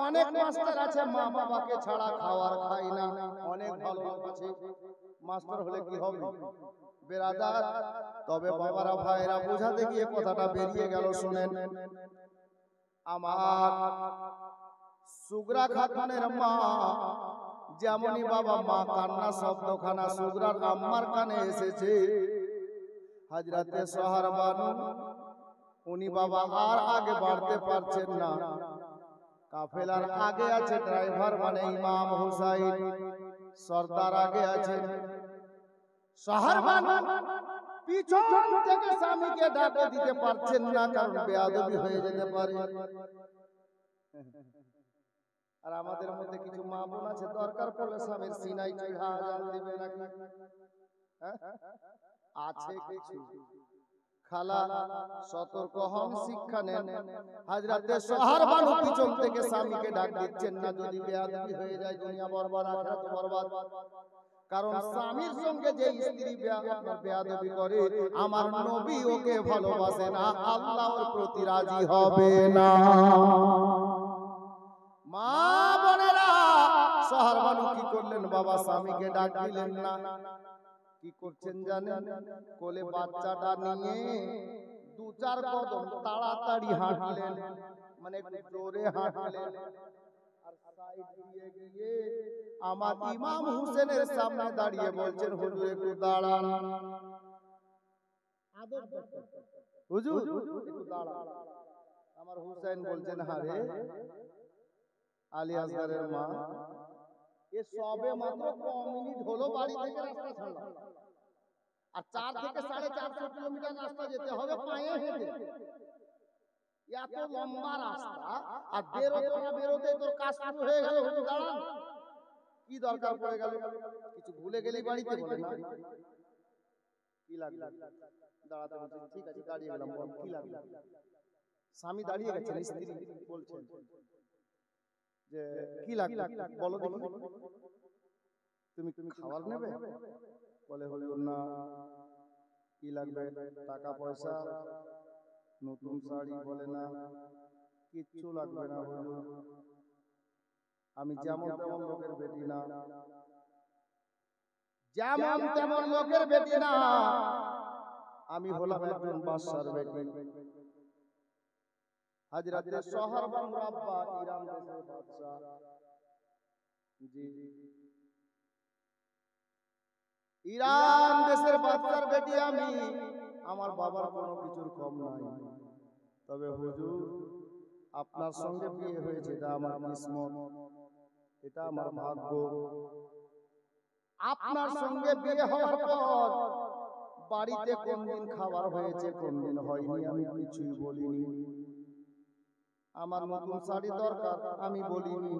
অনেক মাস্টার আছে মা বাবাকে ছাড়া খাওয়ার খাই না, অনেক ভালো লোক আছে। মাস্টার হলে কি হবে বেরাদার? তবে বাবারা ভাইরা বোঝাতে গিয়ে কথাটা বেরিয়ে গেল, শুনেন। আমার সুগরা খাতুনের মা যেমনই বাবা মা কান্না শব্দখানা সুগরার আম্মার কানে এসেছে। হযরতে সোহর বানু উনি বাবা আর আগে বাড়তে পারছেন না। কাফেলার আগে আছে ড্রাইভার মানে ইমাম হুসাইন, সর্দার আগে আছে। সোহর বানু পিছন থেকে স্বামীকে ডাকে দিতে পারছেন না, কারণ বেয়াদবি হয়ে যেতে পারে। আর আমাদের মধ্যে কিছু মা বোন আছে দরকার পড়লে স্বামীর সিনাই চড়া আজান দিবে নাকি? আছে কিছু। খালা সতর্ক হন, শিক্ষা নেন। হযরতে সোহর বানু পিছন থেকে স্বামীকে ডাক দিচ্ছেন না, যদি বেয়াদবি হয়ে যায় দুনিয়া বরবাদ আখিরাত বরবাদ। কারণ স্বামীর সঙ্গে যে স্ত্রী বেয়াদবি করে আমার নবী ওকে ভালোবাসে না, আল্লাহর প্রতি রাজি হবে না। মা বোনেরা, সোহর বানু কি করলেন বাবা? স্বামীকে ডাক দিলেন না। কি করছেন জানেন? কোলে বাচ্চাটা নিয়ে দু চার কদম তাড়াতাড়ি হাঁটলেন, মানে জোরে হাঁটলেন। আর সাইড দিয়ে গিয়ে আমার ইমাম হুসেনের সামনে দাঁড়িয়ে বলছেন, হুজুর একটু দাঁড়ান। হুজুর একটু দাঁড়ান। আমার হুসেন বলছেন, হারে আলী আসগারের মা, এ সবে মাত্র কম মিনিট হলো বাড়ি থেকে রাস্তা ছাড়লাম, আর 4 থেকে 450 কিলোমিটার রাস্তা যেতে হবে পায়ে হেঁটে। এত লম্বা রাস্তা, আর বেরোতে তোর কাজ শুরু হয়ে গেল। হুজুর দাঁড়ান, কি দরকার পড়ে গেল? কিছু ভুলে গেলি বাড়িতে? বলে না। কি লাগবে? দাঁড়াতে বলছেন, ঠিক আছে দাঁড়িয়ে গেলাম। বল কি লাগবে? স্বামী দাঁড়িয়ে গেছেন, স্ত্রী বলছেন যে কি লাগবে বলো দেখি। তুমি খাবার নেবে? বলে হুজুর না। কি লাগবে? টাকা পয়সা, নতুন শাড়ি? বলে না, কিচ্ছু লাগবে না হুজুর, আমি যেমন তেমন লোকের বেটি না, যেমন তেমন লোকের বেটি না, আমি হলাম একজন বাদশার বেটি। হযরতে সোহর বানুর আব্বা ইরান দেশের বাদশা। জি, ইরান দেশের বাদশার বেটি আমি। আমার বাবার কোনো কিছুর কম নাই। তবে হুজুর আপনার সঙ্গে বিয়ে হয়েছে, এটা আমার কিসমত, এটা আমার ভাগ্য। আপনার সঙ্গে বিয়ে হওয়ার পর বাড়িতে কোন দিন খাবার হয়েছে কোন দিন হয়নি আমি কিছুই বলিনি। আমার নতুন শাড়ি দরকার আমি বলিনি।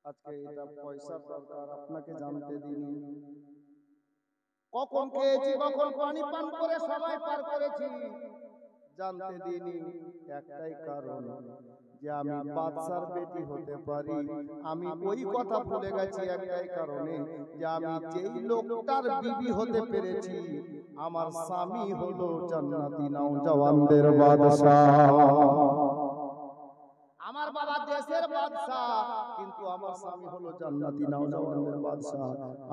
আজকে এটা পয়সা দরকার আপনাকে জানতে দিইনি। কখন খেয়েছি, কখন পানি পান করে সময় পার করেছি জানতে দিইনি। একটাই কারণ, যে আমি বাদশার বেটি হতে পারি। আমি ওই কথা ভুলে গেছি একটাই কারণে, যে আমি যেই লোকটার বিবি হতে পেরেছি আমার স্বামী হলো জান্নাতি নওজওয়ানদের বাদশা। আমার বাবা দেশের বাদশা, কিন্তু আমার স্বামী হলো জান্নাতি নওজওয়ানদের বাদশা।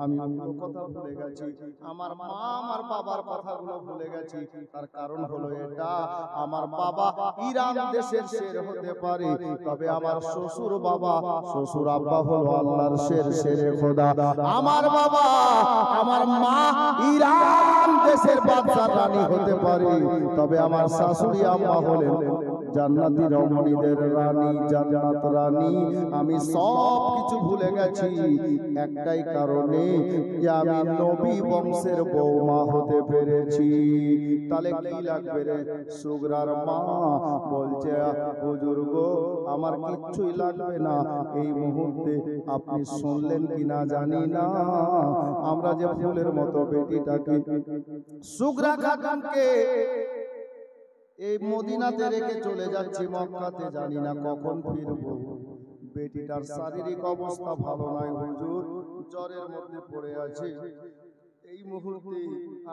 আমি ওই কথা ভুলে গেছি, আমার মা আমার বাবার কথাগুলো ভুলে গেছি। তার কারণ হলো এটা, আমার বাবা ইরান দেশের শের হতে পারে, তবে আমার শ্বশুর বাবা শ্বশুর আব্বা হলো আল্লাহর শের, শেরে খোদা। আমার বাবা আমার মা ইরান দেশের বাদশা রানী হতে পারে, তবে আমার শাশুড়ি আম্মা হলেন জান্নাতি রমণীদের রানী, জান্নাত রানী। আমি সব কিছু ভুলে গেছি একটাই কারণে, যে আমি নবী বংশের বৌমা হতে পেরেছি। তাহলে কি লাগবে রে? সুগরার মা বলছে, হুজুর গো আমার কিচ্ছুই লাগবে না। এই মুহূর্তে আপনি শুনলেন কিনা জানি না, আমরা যে ফুলের মতো বেটিটাকে সুগরা খাতুনকে এই মদিনাতে রেখে চলে যাচ্ছি মক্কাতে, জানি না কখন ফিরবো। বেটিটার শারীরিক অবস্থা ভালো নয় হুজুর, জ্বরের মধ্যে পড়ে আছে। এই মুহূর্তে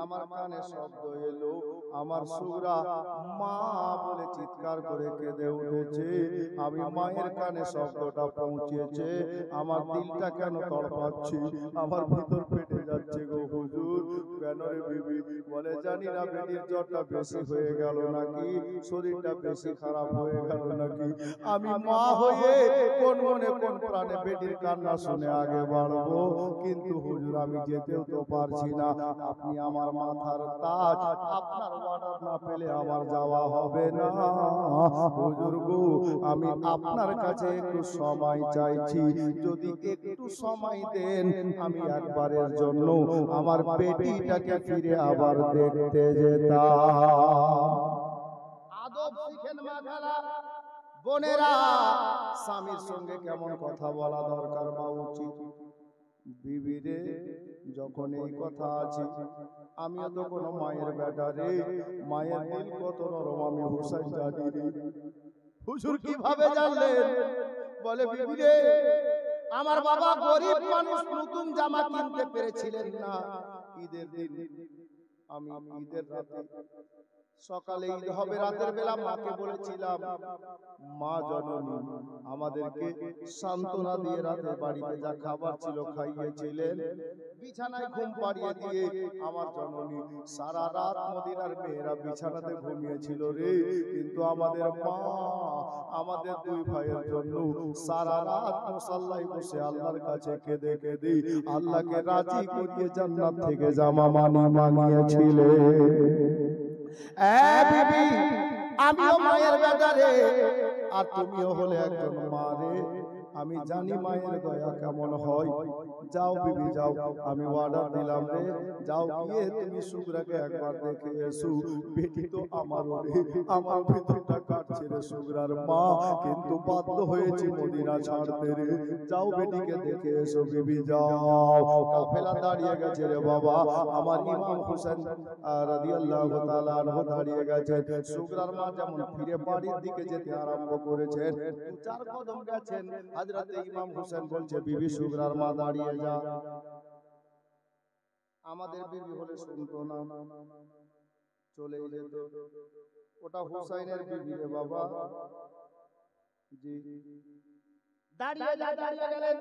আমার কানে শব্দ এলো, আমার সুগরা মা বলে চিৎকার করে কেঁদে উঠেছে। আমি মায়ের কানে শব্দটা পৌঁছেছে, আমার দিলটা কেন তড়পাচ্ছে, আমার ভিতর ফেটে যাচ্ছে গো হুজুর। কেন রে বিবি? বলে জানি না, বেটির জ্বরটা বেশি হয়ে গেল নাকি, শরীরটা বেশি খারাপ হয়ে গেল নাকি। আমি মা হয়ে কোন মনে কোন প্রাণে বেটির কান্না শুনে আগে বাড়বো, কিন্তু হুজুর আমি যেতেও তো পারছি না। আপনি আমার মাথার তাজ, আপনার অর্ডার না পেলে আমার যাওয়া হবে না। হুজুর গো, আমি আপনার কাছে একটু সময় চাইছি, যদি একটু সময় দেন আমি একবারের জন্য আমার বেটিটাকে ফিরে আবার দেখতে যেতাম। আদব শিখেন মা খালা বোনেরা, স্বামীর সঙ্গে কেমন কথা বলা দরকার বা উচিত। বিবিরে, যখন এই কথা আছে, আমিও তো কোনো মায়ের বেটা রে, মায়ের দিল কত নরম আমি হুসাইন জানি রে। হুজুর কিভাবে জানলেন? বলে বিবিরে, আমার বাবা গরিব মানুষ, নতুন জামা কিনতে পেরেছিলেন না ঈদের দিন। আমি ঈদের রাতে, সকালে ঈদ হবে রাতের বেলা, মাকে বলেছিলাম, মা জননী আমাদেরকে সান্ত্বনা দিয়ে রাতে বাড়িতে যা খাবার ছিল খাইয়েছিলেন, বিছানায় ঘুম পাড়িয়ে দিয়ে আমার জননী সারা রাত মদিনার মেয়েরা বিছানাতে ঘুমিয়েছিল রে, কিন্তু আমাদের মা আমাদের দুই ভাইয়ের জন্য সারা রাত মুসাল্লায় বসে আল্লাহর কাছে কেঁদে কেঁদে আল্লাহকে রাজি করিয়ে জান্নাত থেকে জামা মানিয়েছিলেন। বিবি, আমিও মায়ের বেটা রে, আর তুমিও হলে একজন মা রে। আমি জানি মায়ের দয়া কেমন হয়। যাও বিবি যাও, আমি অর্ডার দিলাম রে, যাও গিয়ে তুমি সুগরাকে একবার দেখে এসো। বেটি তো আমারও রে, আমার ভিতরটা কাটছে রে সুগরার মা, কিন্তু বাধ্য হয়েছি মদিনা ছাড়তে রে। যাও বেটিকে দেখে এসো বিবি যাও। কাফেলা দাঁড়িয়ে গেছে রে বাবা, আমার ইমাম হোসেন রাদিয়াল্লাহু তাআলা আনহু দাঁড়িয়ে গেছে। সুগরার মা যেমন ফিরে বাড়ির দিকে যেতে আরম্ভ করেছেন, দু চার কদম গেছেন, হযরতে ইমাম হোসেন বলছে, বিবি সুগরার মা দাঁড়িয়ে যা। আমাদের বিবি হলে শুনতো না, চলে যেত। ওটা হুসাইনের বিবি রে বাবা। জি, দাঁড়িয়ে গেলেন।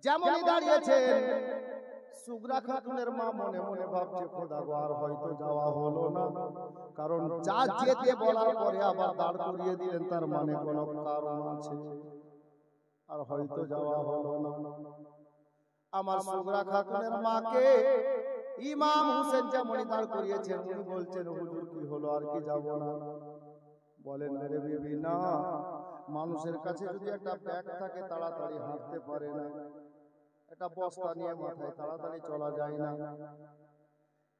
যেমনই দাঁড়িয়েছেন, সুগরা খাতুনের মা মনে মনে ভাবছে, খোদা গো আর হয়তো যাওয়া হলো না, কারণ যা যেতে বলার পরে আবার দাঁড় করিয়ে দিলেন, তার মানে কোনো কারণ আছে, আর হয়তো যাওয়া হলো না। আমার সুগরা খাতুনের মাকে ইমাম হোসেন যেমনই দাঁড় করিয়েছেন, উনি বলছেন, হুজুর কি হলো, আর কি যাব না? বলেন রে বিবি, না, মানুষের কাছে যদি একটা ব্যাগ থাকে তাড়াতাড়ি হাঁটতে পারে না, একটা বস্তা নিয়ে মাথায় তাড়াতাড়ি চলা যায় না।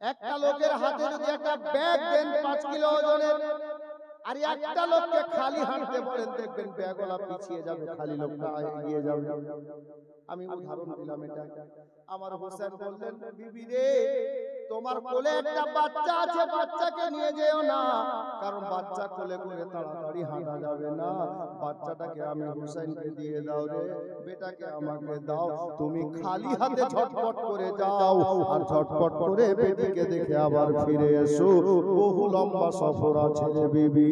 একটা লোকের হাতে যদি একটা ব্যাগ দেন 5 কিলো ওজনের, আর একটা লোককে খালি হাঁটতে বলেন, দেখবেন ব্যাগওয়ালা পিছিয়ে যাবে, খালি লোকটা এগিয়ে যাবে। আমি উদাহরণ দিলাম এটা। আমার হোসেন বললেন, বিবি রে, তোমার কোলে একটা বাচ্চা আছে, বাচ্চাকে নিয়ে যেও না, কারণ বাচ্চা কোলে করে তাড়াতাড়ি হাঁটা যাবে না। বাচ্চাটাকে আমি হোসেনকে দিয়ে দাও রে, বেটাকে আমাকে দাও, তুমি খালি হাতে ঝটপট করে যাও, আর ঝটপট করে বেটিকে দেখে আবার ফিরে এসো, বহু লম্বা সফর আছে রে বিবি।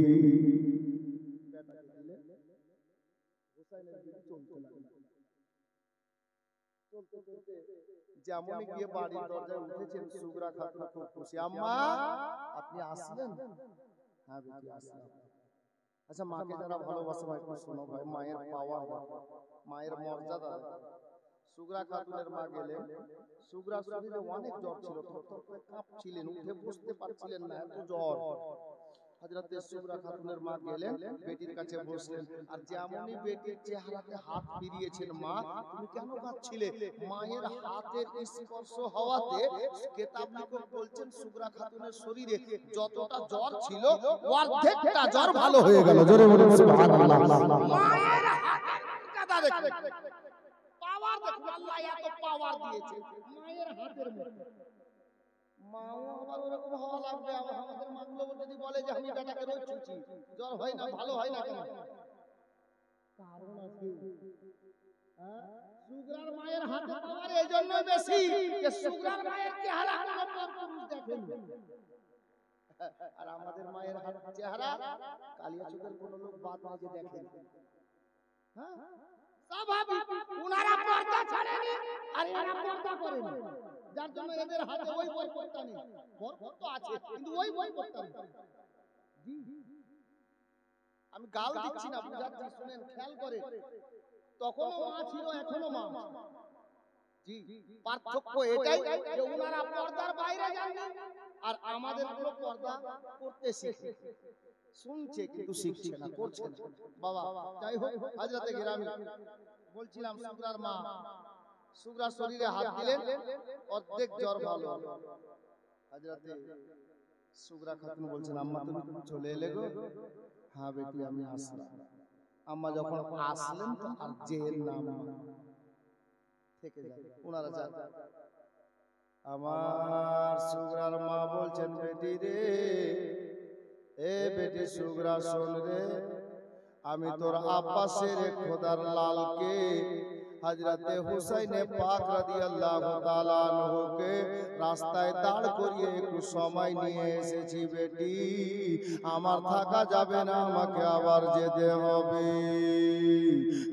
যেমনই গিয়ে বাড়ির দরজায় উঠেছেন, সুগরা খাতুন খুব খুশি। আম্মা, আপনি আসলেন? হ্যাঁ বেটি আসলাম। আচ্ছা, মাকে যারা ভালোবাসে ভাই একটু শোনো ভাই, মায়ের পাওয়ার দেখো, মায়ের মর্যাদা দেখো। সুগরা খাতুনের মা গেলেন, সুগরা শরীরে অনেক জ্বর ছিল, থরথর করে কাঁপছিলেন, উঠে বসতে পারছিলেন না, এত জ্বর। হযরতে সুগরা খাতুনের মা গেলেন, বেটির কাছে বসলেন, আর যেমনই বেটির চেহারাতে হাত ফিরিয়েছেন, মা তুমি কেন কাঁদছিলে? মায়ের হাতের স্পর্শ হওয়াতে কিতাব লেখক বলছেন, সুগরা খাতুনের শরীরে যতটা জ্বর ছিল অর্ধেকটা জ্বর ভালো হয়ে গেল। জোরে বলুন সুবহানাল্লাহ। মায়ের হাতের মর্যাদা দেখুন, পাওয়ার দেখুন, আল্লাহ এত পাওয়ার দিয়েছে মায়ের হাতের মধ্যে। মাও আবার ওরকম হওয়া লাগবে। আমাদের মাগুলো যদি বলে যে আমি বেটাকে রোজ ছুঁচি, জ্বর হয় না, ভালো হয় না কেন? কারণ আছে। সুগরার মায়ের হাতে পাওয়ার এই জন্যই বেশি যে সুগরার মায়ের চেহারা কোনো পরপুরুষ দেখেনি, আর আমাদের মায়ের চেহারা কালিয়া চোখের কোনো লোক বাদ না যে দেখেন। হ্যাঁ স্বাভাবিক, উনারা পর্দা ছাড়েনি আর এরা পর্দা করেনি, যার জন্য এদের হাতে ওই বই পড়তা নেই। বরকত তো আছে কিন্তু ওই বই পড়তা নেই। জি আমি গাল দিচ্ছি না, বুঝাচ্ছি, শুনেন, খেয়াল করে। তখনও মা ছিল, এখনো মা। জি পার্থক্য এটাই যে উনারা পর্দার বাইরে যাননি আর আমাদের গুলো পর্দা করতে শিখে, শুনছে কিন্তু শিখছে না, করছে না। বাবা যাই হোক, হযরতে গিরামি বলছিলাম, সুগরার মা, সুগরার শরীরে হাত দিলেন, অর্ধেক জ্বর ভালো। হযরতে সুগরা খাতুন বলছেন, আম্মা তুমি চলে এলে গো? হ্যাঁ বেটি আমি আসলাম। আম্মা যখন আসলেন তো আর জেল নাম থেকে যায়, ওনারা যান। আমার সুগরার মা বলছেন, বেটি রে, এ বেটি সুগরা শোন রে, আমি তোর আব্বাসের খোদার লালকে হযরতে হুসাইনে পাক রাদিয়াল্লাহু তাআলা আনহুকে রাস্তায় দাঁড় করিয়ে একটু সময় নিয়ে এসেছি বেটি, আমার থাকা যাবে না, আমাকে আবার যেতে হবে।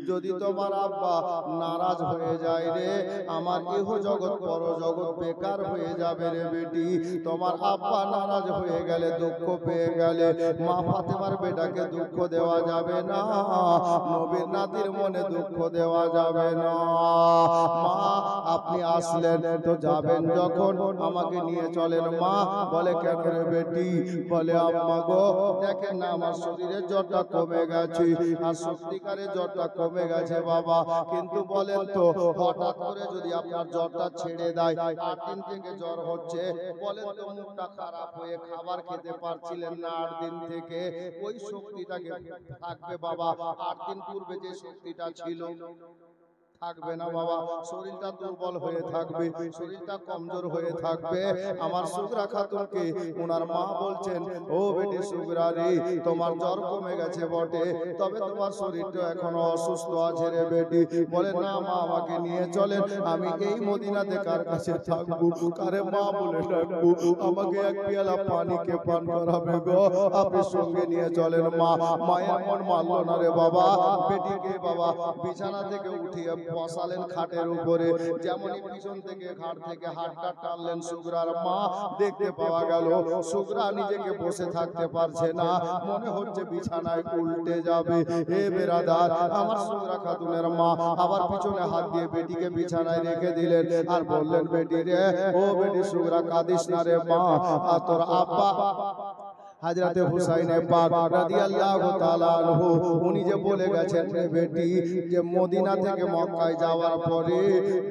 যদি তোমার আব্বা নারাজ হয়ে যায় রে, আমার ইহ জগৎ পর জগৎ বেকার হয়ে যাবে রে বেটি। তোমার আব্বা নারাজ হয়ে গেলে, দুঃখ পেয়ে গেলে, মা ফাতেমার বেটাকে দুঃখ দেওয়া যাবে না, নবীর নাতির মনে দুঃখ দেওয়া যাবে না। মা আপনি আসলেন তো যাবেন যখন আমাকে নিয়ে চলেন। মা বলে, কেন রে বেটি? বলে, আম্মা গো দেখেন না আমার শরীরের জ্বরটা কমে গেছে, আর সত্যিকারের জ্বরটা কমে গেছে বাবা, কিন্তু বলেন তো হঠাৎ করে যদি আপনার জ্বরটা ছেড়ে দেয়, 8 দিন থেকে জ্বর হচ্ছে, বলেন তো মুখটা খারাপ হয়ে খাবার খেতে পারছিলেন না 8 দিন থেকে, ওই শক্তিটাকে থাকবে বাবা? 8 দিন পূর্বে যে শক্তিটা ছিল থাকবে না বাবা, শরীরটা দুর্বল হয়ে থাকবে, শরীরটা কমজোর হয়ে থাকবে। আমার সুগরা খাতুনকে ওনার মা বলছেন, ও বেটি সুগরা রে, তোমার জ্বর কমে গেছে বটে, তবে তোমার শরীরটা এখনো অসুস্থ আছে রে বেটি। বলে, না মা আমাকে নিয়ে চলেন, আমি এই মদিনাতে কার কাছে থাকবো, কারে মা বলে ডাকবো, আমাকে এক পেয়ালা পানিকে পান করাবে গো, আপনি সঙ্গে নিয়ে চলেন। মা মায়ের মন মানলো না রে বাবা, বেটিকে বাবা বিছানা থেকে উঠিয়ে বসালেন খাটের উপরে, যেমনই পিছন থেকে ঘাট থেকে হাতটা টানলেন সুগরার মা, দেখতে পাওয়া গেল সুগরা নিজেকে বসে থাকতে পারছে না, মনে হচ্ছে বিছানায় উল্টে যাবে। এ বেরাদার, আমার সুগরা খাতুনের মা আবার পিছনে হাত দিয়ে বেটিকে বিছানায় রেখে দিলেন আর বললেন, বেটি রে, ও বেটি সুগরা কাঁদিস না রে মা, আর তোর আব্বা হযরতে হুসাইনে পাক রাদিয়াল্লাহু তাআলা আনহু উনি যে বলে গেছেন রে বেটি, যে মদিনা থেকে মক্কায় যাওয়ার পরে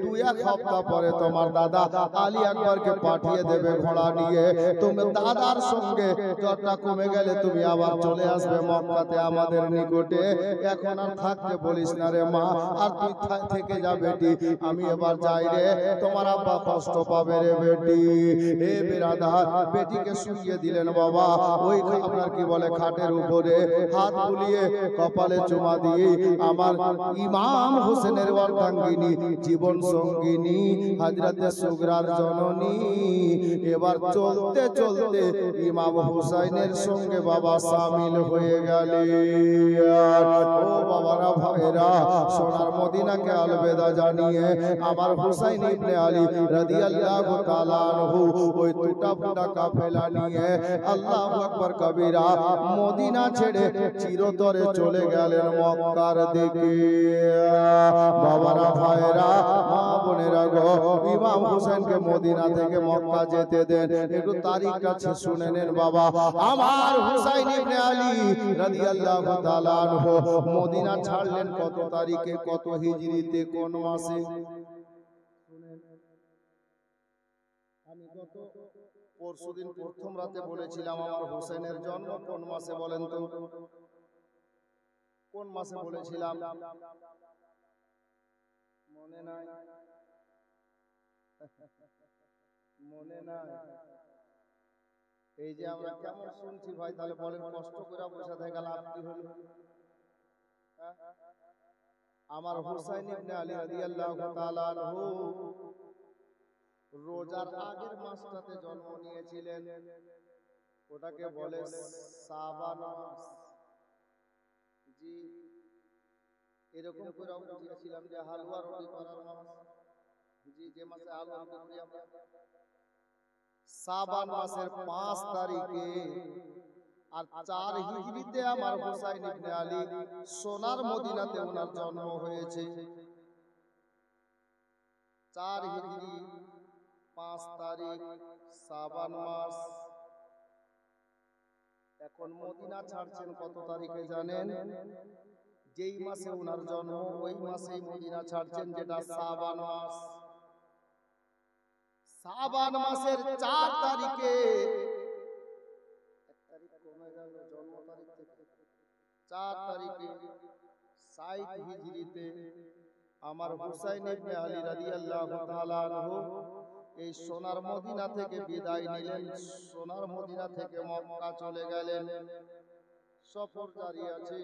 2-1 সপ্তাহ পরে তোমার দাদা আলী আকবরকে পাঠিয়ে দেবে ঘোড়া নিয়ে, তুমি দাদার সঙ্গে জ্বরটা কমে গেলে তুমি আবার চলে আসবে মক্কাতে আমাদের নিকটে, এখন আর থাকতে বলিস না রে মা, আর তুই থেকে যা বেটি, আমি এবার যাই রে, তোমার আব্বা কষ্ট পাবে রে বেটি। এ বিরাদার, বেটিকে শুইয়ে দিলেন বাবা ওই আপনার কি বলে খাটের উপরে, হাত বুলিয়ে কপালে চুমা দিয়ে আমার ইমাম হোসেনের অর্ধাঙ্গিনী, জীবন সঙ্গিনী হযরতে সুগরার জননী এবার চলতে চলতে ইমাম হুসাইনের সঙ্গে বাবা শামিল হয়ে গেলেন। ও বাবারা ভাইরা, সোনার মদিনাকে আলবেদা জানিয়ে আমার হুসাইন ইবনে আলী রাদিয়াল্লাহু তাআলা আনহু ওই টুটা ফুটা কাফেলা নিয়ে আল্লাহু আকবার কবিরা মদিনা ছেড়ে চিরতরে চলে গেলেন মক্কার দিকে। বাবারা ভাইরা, মা বোনেরা গো, ইমাম হোসেনকে মদিনা থেকে মক্কা যেতে দেন, একটু তারিখটা শুনে নেন বাবা। আমার হুসাইন ইবনে আলী রাদিয়াল্লাহু তাআলা আনহু মদিনা ছাড়লেন কত তারিখে, কত হিজরিতে, কোন মাসে? আমি গত পরশুদিন প্রথম রাতে বলেছিলাম আমার হোসেনের জন্ম কোন মাসে, বলেন তো কোন মাসে বলেছিলাম? মনে নাই? মনে নাই? এই যে আমরা কেমন শুনছি ভাই, তাহলে বলেন কষ্ট করে বসে থেকে লাভ কি হলো? আমার হুসাইন ইবনে আলী রাদিয়াল্লাহু তাআলা আনহু রোজার আগের মাসটাতে জন্ম নিয়েছিলেন, ওটাকে বলে শাবান মাস। জি, এরকম করে আমরা বুঝিয়েছিলাম যে হালুয়া রুটি করার মাস। জি, যে মাসে হালুয়া রুটি করি আমরা, শাবান মাসের 5 তারিখে আর 4 হিজরিতে আমার হুসাইন ইবনে আলী সোনার মদিনাতে ওনার জন্ম হয়েছে। 4 হিজরি 5 তারিখ শাবান মাস। এখন মদিনা ছাড়ছেন কত তারিখে জানেন? যেই মাসে ওনার জন্ম ওই মাসেই মদিনা ছাড়ছেন, যেটা শাবান মাস। শাবান মাসের 4 তারিখে, 1 তারিখ কমে গেল জন্ম তারিখ থেকে, 4 তারিখে 60 হিজরিতে আমার হুসাইন ইবনে আলী রাদিয়াল্লাহু তাআলা আনহু এই সোনার মদিনা থেকে বিদায় নিলেন, সোনার মদিনা থেকে মক্কা চলে গেলেন। সফর জারি আছে।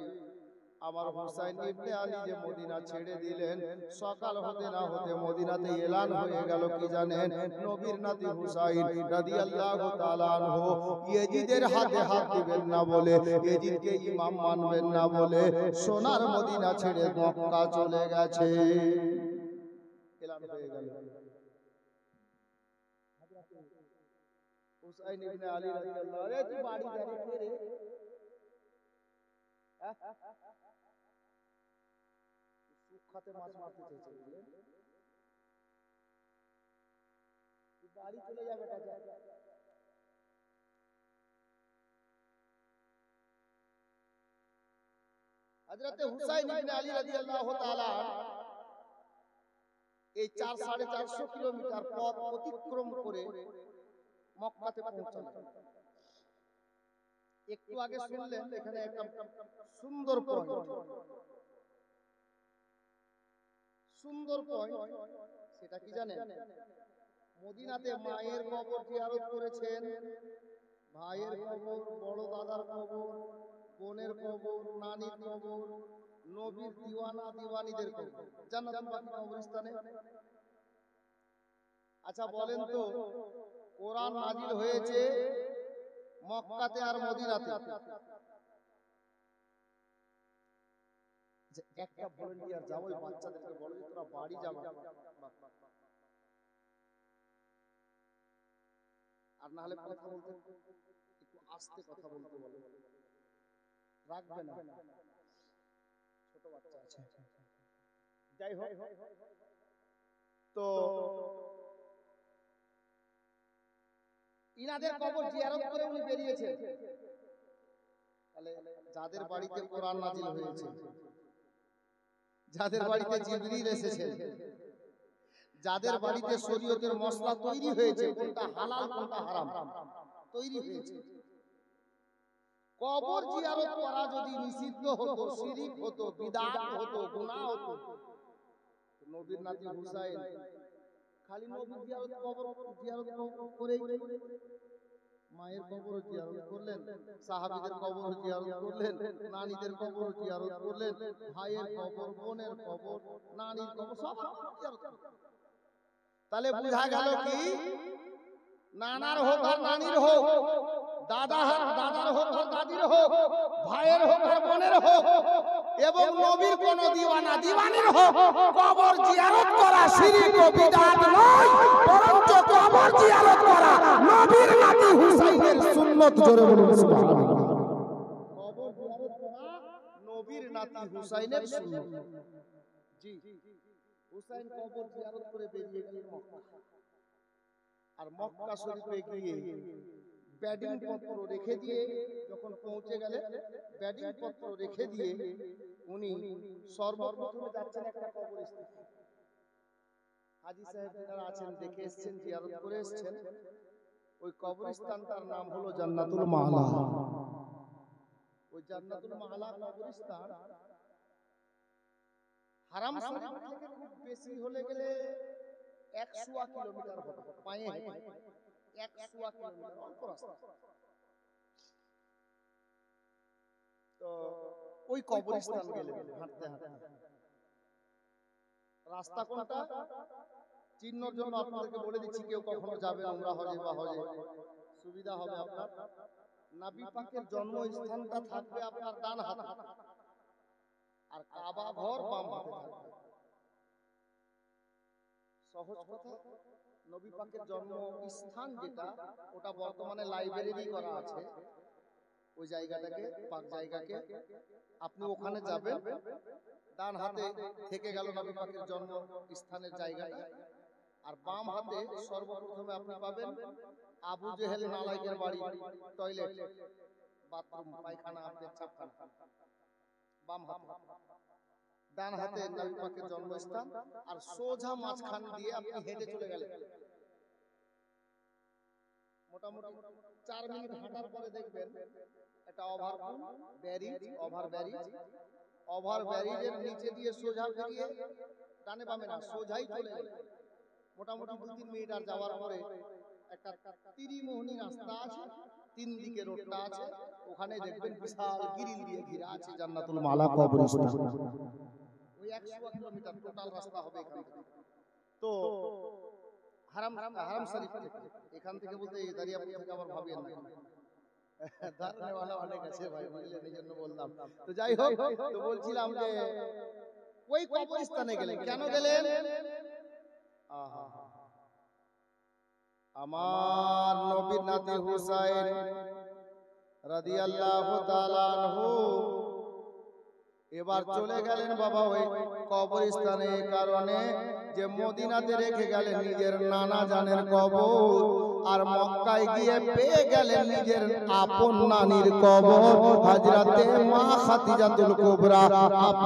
আমার হুসাইন ইবনে আলী যে মদিনা ছেড়ে দিলেন, সকাল হতে না হতে মদিনাতে এলান হয়ে গেল কি জানেন? নবীর নাতি হুসাইন রাদিয়াল্লাহু তাআলা আনহু ইয়েজিদের হাতে হাত দিবেন না বলে, ইয়েজিদকে ইমাম মানবেন না বলে সোনার মদিনা ছেড়ে মক্কা চলে গেছে। এলান হয়ে গেল। হুসাইন ইবনে আলী রাদিয়াল্লাহু, আরে তুই বাড়ি যা রে, কে রে? সুখাতে মাছ মারতে চেয়েছিলেন, তুই বাড়ি চলে যাবে টা যা। হযরত হুসাইন ইবনে আলী রাদিয়াল্লাহু তাআলা এই 4-4.5 কিলোমিটার পথ অতিক্রম করে মক্কাতে পৌঁছালেন। একটু আগে শুনলেন এখানে একটা সুন্দর পয়েন্ট, সুন্দর পয়েন্ট। সেটা কি জানেন? মদিনাতে মায়ের কবর জিয়ারত করেছেন, ভাইয়ের কবর, বড় দাদার কবর, বোনের কবর, নানির কবর, নবীর দিওয়ানা দিওয়ানিদের কবর জান্নাতুল বাকি কবরস্থানে। আচ্ছা বলেন তো, কোরআন নাজিল হয়েছে মক্কাতে আর মদিনাতে, যে একটা ভলান্টিয়ার যাও ওই বাচ্চাদেরকে বলো যে তোরা বাড়ি যাবা, আর না হলে কথা বলতে একটু আস্তে কথা বলতে বলো, রাখবে না, ছোট বাচ্চা আছে। যাই হোক, তো ইনাদের কবর জিয়ারত করে উনি বেরিয়েছেন। তাহলে যাদের বাড়িতে কোরআন নাজিল হয়েছে, যাদের বাড়িতে জিবরিল এসেছেন, যাদের বাড়িতে শরীয়তের মশলা তৈরি হয়েছে, কোনটা হালাল কোনটা হারাম তৈরি হয়েছে, কবর জিয়ারত করা যদি নিষিদ্ধ হতো, শিরক হতো, বিদআত হতো, গুনাহ হতো, নবীর নাতি হুসাইন খালি নবীর জিয়ারত কবর জিয়ারত করেই মায়ের কবর জিয়ারত করলেন, সাহাবীদের কবর জিয়ারত করলেন, নানীদের কবর জিয়ারত করলেন, ভাইয়ের কবর, বোনের কবর, নানীর কবর সব জিয়ারত করলেন। তাহলে বোঝা গেল কি, নানার হোক আর নানির হোক, দাদার হোক আর দাদির হোক, ভাইয়ের হোক আর বোনের হোক, এবং নবীর কোন দিওয়ানা দিওয়ানির হোক, কবর জিয়ারত করা শিরক ও বিদআত নয়, বরঞ্চ কবর জিয়ারত করা নবীর নাতি হুসাইনের সুন্নাত। জোরে বলুন সুবহানাল্লাহ। কবর জিয়ারত করা নবীর নাতি হুসাইনের সুন্নাত। জি, হুসাইন কবর জিয়ারত করে বেরিয়ে গেলেন মক্কা। আর মক্কা শরীফে গিয়ে ব্যাডিং পত্র রেখে দিয়ে যখন পৌঁছে গেলে, ব্যাডিং পত্র রেখে দিয়ে উনি সর্বপ্রথমে যাচ্ছেন একটা কবরস্থানে। হাজী সাহেব যারা আছেন দেখে এসেছেন, জিয়ারত করে এসেছেন। ওই কবরস্থানটার নাম হলো জান্নাতুল মাআলা। ওই জান্নাতুল মাআলা কবরস্থান হারাম শরীফ থেকে খুব বেশি হলে গেলে 100 কিলোমিটার হবে, পায়ে 100 কিলোমিটার, অল্প রাস্তা। তো ওই কবরস্থান গেলেন হাঁটতে হাঁটতে। রাস্তা কোনটা চিহ্নর জন্য আপনাদেরকে বলে দিচ্ছি, কেউ কখনো যাবেন উমরা হজে বা হজে, সুবিধা হবে আপনার। নবী পাকের জন্মস্থানটা থাকবে আপনার ডান হাতে, আর কাবা ঘর বাম হাতে থাকবে। সহজ কথা, নবী পাকের জন্মস্থান যেটা, ওটা বর্তমানে লাইব্রেরি করা আছে। ওই জায়গাটাকে, পাক জায়গাকে, আপনি ওখানে যাবেন, ডান হাতে থেকে গেল নবী পাকের জন্মস্থানের জায়গাটা, আর বাম হাতে সর্বপ্রথমে আপনি পাবেন আবু জেহেল নালায়েকের বাড়ি, টয়লেট, বাথরুম, পায়খানা, আপনার ছাপখানা, বাম হাতে। ডান হাতে নবী পাকের জন্মস্থান, আর সোজা মাঝখান দিয়ে আপনি হেঁটে চলে গেলেন। মোটামুটি 4 মিনিট হাঁটার পরে দেখবেন একটা ওভার ব্যারিজের নিচে দিয়ে সোজা ফিরিয়ে, ডানে বামে না, সোজাই চলে গেলেন। মোটামুটি 2-3 মিনিট আর যাওয়ার পরে একটা ত্রিমোহনী রাস্তা আছে, 3 দিকে রোডটা আছে, ওখানে দেখবেন বিশাল গ্রিল দিয়ে ঘেরা আছে জান্নাতুল মালা কবরস্থান। ওই 100 কিলোমিটার টোটাল রাস্তা হবে এখান থেকে। তো হারাম শরীফ থেকে, এখান থেকে বলতে এই দাঁড়িয়াপুর থেকে আবার ভাবিয়েন না, ধারণেওয়ালা অনেক আছে ভাই, বুঝলেন, এই জন্য বললাম। তো যাই হোক, তো বলছিলাম যে ওই কবরস্থানে গেলেন, কেন গেলেন? আমার নবীর নাতি হুসাইন রাদিয়াল্লাহু তাআলা আনহু এবার চলে গেলেন বাবা ওই কবরস্থানে, কারণে যে মদিনাতে রেখে গেলেন নিজের নানা জানের কবর, আর মক্কায় গিয়ে পেয়ে গেলেন নিজের আপন নানির কবর, হযরতে মা খাদিজাতুল কুবরা,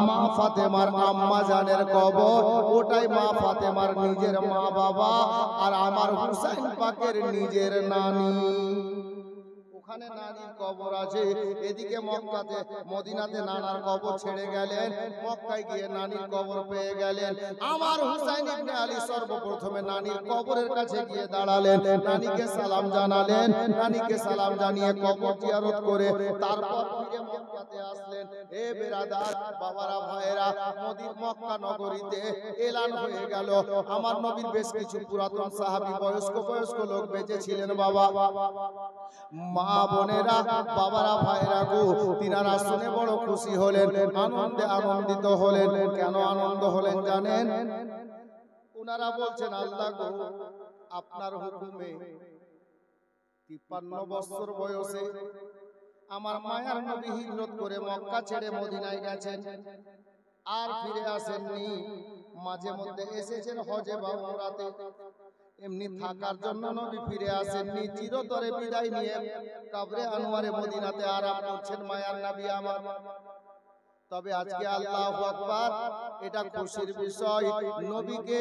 মা ফাতেমার আম্মা জানের কবর। ওটাই মা ফাতেমার নিজের মা বাবা, আর আমার হুসাইন পাকের নিজের নানি। ওখানে নানির কবর আছে, এদিকে মক্কাতে মদিনাতে নানার কবর ছেড়ে গেলেন, মক্কায় গিয়ে নানির কবর পেয়ে গেলেন। আমার হুসাইন ইবনে আলী সর্বপ্রথমে নানির কবরের কাছে গিয়ে দাঁড়ালেন, নানিকে সালাম জানালেন, নানিকে সালাম জানিয়ে কবর জিয়ারত করে তারপর ফিরে মক্কাতে আসলেন। এ বেরাদার, বাবারা, ভাইয়েরা, মক্কা নগরীতে এলান হয়ে গেল, আমার নবীর বেশ কিছু পুরাতন সাহাবী, বয়স্ক লোক বেঁচে ছিলেন বাবা। মা বোনেরা, বাবারা, ভাইরা গো, তিনারা শুনে বড় খুশি হলেন, আনন্দে আনন্দিত হলেন। কেন আনন্দ হলেন জানেন? ওনারা বলছেন, আল্লাহ গো, আপনার হুকুমে 53 বছর বয়সে আমার মায়ার নবী হিজরত করে মক্কা ছেড়ে মদিনায় গেছেন, আর ফিরে আসেননি। মাঝে মধ্যে এসেছেন হজে বা উমরাতে, এমনি থাকার জন্য নবী ফিরে আসেননি। চিরতরে বিদায় নিয়ে কবরে আনোয়ারে মদিনাতে আরাম করছেন মায়ার নবী আমার। তবে আজকে আল্লাহু আকবার, এটা খুশির বিষয়, নবীকে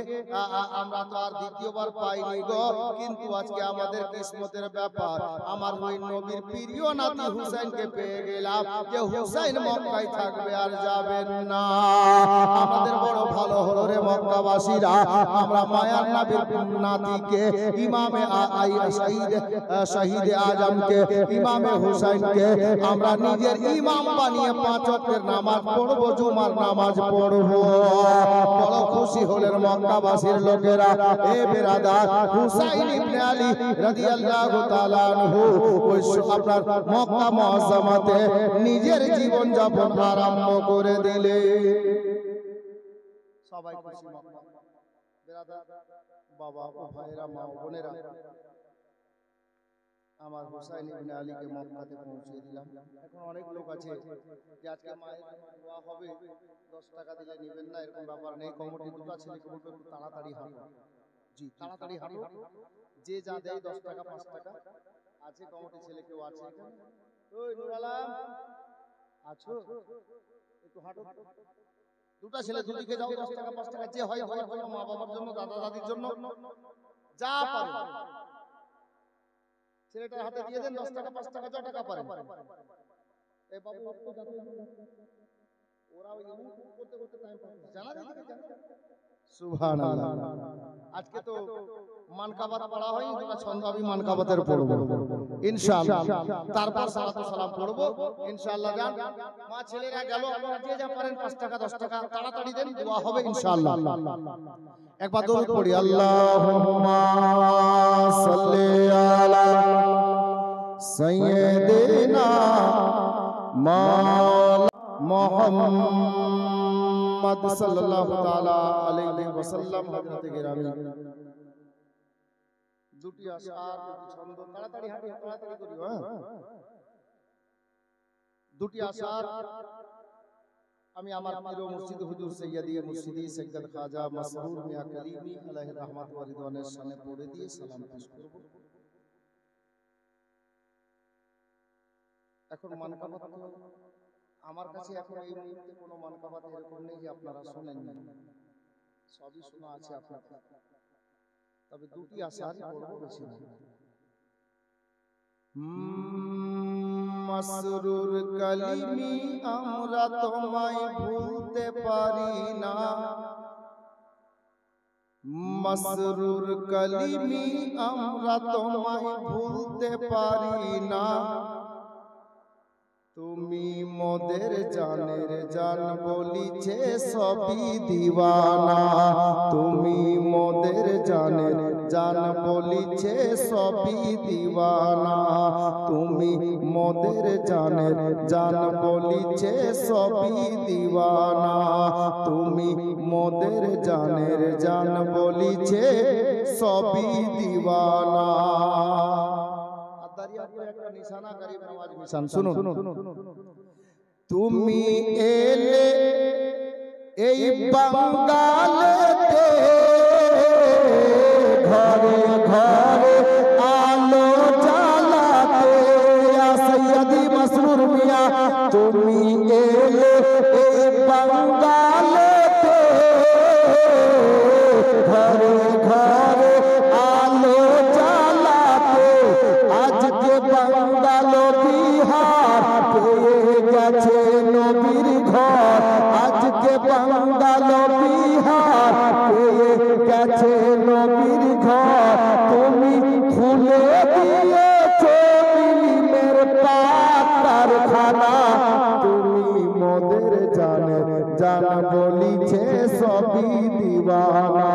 আমরা তো আর দ্বিতীয়বার পাইনি গো, কিন্তু আজকে আমাদের কিসমতের ব্যাপার, আমার ওই নবীর প্রিয় নাতি হুসাইনকে পেয়ে গেলাম, যে হুসাইন মক্কায় থাকবে আর যাবেন না। আমাদের বড় ভালো হলো রে মক্কাবাসীরা, আমরা মায়ার নবীর নাতিকে, ইমামে শহীদে আজমকে, ইমামে হুসাইনকে আমরা নিজের ইমাম বানিয়ে 5 ওয়াক্তের নামাজ পড়বো, জুমার নামাজ পড়বো। বড় খুশি হলেন মক্কাবাসীর লোকেরা। এ বেরাদার, হুসাইন ইবনে আলী রাদিয়াল্লাহু তাআলা আনহু ওই আপনার মক্কা মুআজ্জামাতে নিজের জীবন যাপন আরম্ভ করে দিলেন। সবাই খুশি মক্কা বেরাদার, বাবা, ভাইরা, মা, বোনেরা, আমার হুসাইন ইবনে আলীকে মক্কাতে পৌঁছে দিলাম। এখন অনেক লোক আছে যে আজকে মায়ের দোয়া হবে, 10 টাকা দিলে নেবেন না, এরকম ব্যাপার নেই। কমিটি দুটো ছেলেকে বলবো একটু তাড়াতাড়ি হাঁটো, জি তাড়াতাড়ি হাঁটো, যে যা দেয় 10 টাকা 5 টাকা আছে। কমিটি ছেলে কেউ আছে এখানে? ওই নূর আলম আছো? একটু হাঁটো, দুটো ছেলে দুদিকে যাও, 10 টাকা 5 টাকা যে হয় হওয়ার জন্য, মা বাবার জন্য, দাদা দাদির জন্য, যা পারে ছেলেটার হাতে দিয়ে দেন, 10 টাকা 5 টাকা যত টাকা পারেন। এই বাবু ওরা ওই করতে করতে টাইম পাস, জানা দিকে জানা সুবহানাল্লাহ। আজকে তো মানকাবাত পড়া হয়নি, দুটো ছন্দ আমি মানকাবাতের পড়বো ইনশাআল্লাহ, তারপর সালাতু সালাম পড়বো ইনশাআল্লাহ। যান মা ছেলেরা গেল, আপনারা যে যা পারেন 5 টাকা 10 টাকা তাড়াতাড়ি দেন, দোয়া হবে ইনশাআল্লাহ। একবার দরুদ পড়ি, আল্লাহুম্মা সাল্লি আলা সাইয়্যিদিনা মুহাম্মদ সাল্লাল্লাহু তাআলা আলাইহি ওয়াসাল্লাম। হযরতে গিরামি দুটি আশার ছন্দ তাড়াতাড়ি হাঁটি, তাড়াতাড়ি করিও। হ্যাঁ, দুটি আশার আমি আমার প্রিয় মুর্শিদ হুজুর সৈয়দি মুর্শিদি সৈয়দ খাজা মাসরুর মিয়া কলিমি আলাইহি রহমাত ওয়া রিদওয়ানের সামনে পড়ে দিয়ে সালাম পেশ করব। এখন মানকাবাত আমার কাছে এখন এই মুহূর্তে কোনো মানকাবাত এরকম নেই যে আপনারা শুনেন, সবই শোনা আছে আপনার, তবে দুটি আশারই পড়ব, বেশি না। মাসরুর কলিমি আমরা তোমায় ভুলতে পারি না, মাসরুর কলিমি আমরা তোমায় ভুলতে পারি না, তুমি মোদের জানের জান বলিছে সবই দিওয়ানা, তুমি মোদের জানের জান বলিছে সবই দিওয়ানা, তুমি মোদের জানের জান বলিছে সবই দিওয়ানা, তুমি মোদের জানের জান বলিছে সবই দিওয়ানা। তুমি এলে এই বাঙ্গালেতে ঘরে ঘরে আলো জ্বালাতে, সৈয়দি মাসরুর মিয়া তুমি এলে এই বাঙ্গালেতে ঘরে ঘরে আলো জ্বালাতে, আজকে বাঙ্গাল বিহার পেয়ে গেছে নবীর ঘর, আজকে বাঙ্গাল বিহার পেয়ে গেছে নবীর ঘর, তুমি খুলে দিয়েছো ইলমের কারখানা, তুমি মোদের জানের জান বলিছে সবই দিওয়ানা,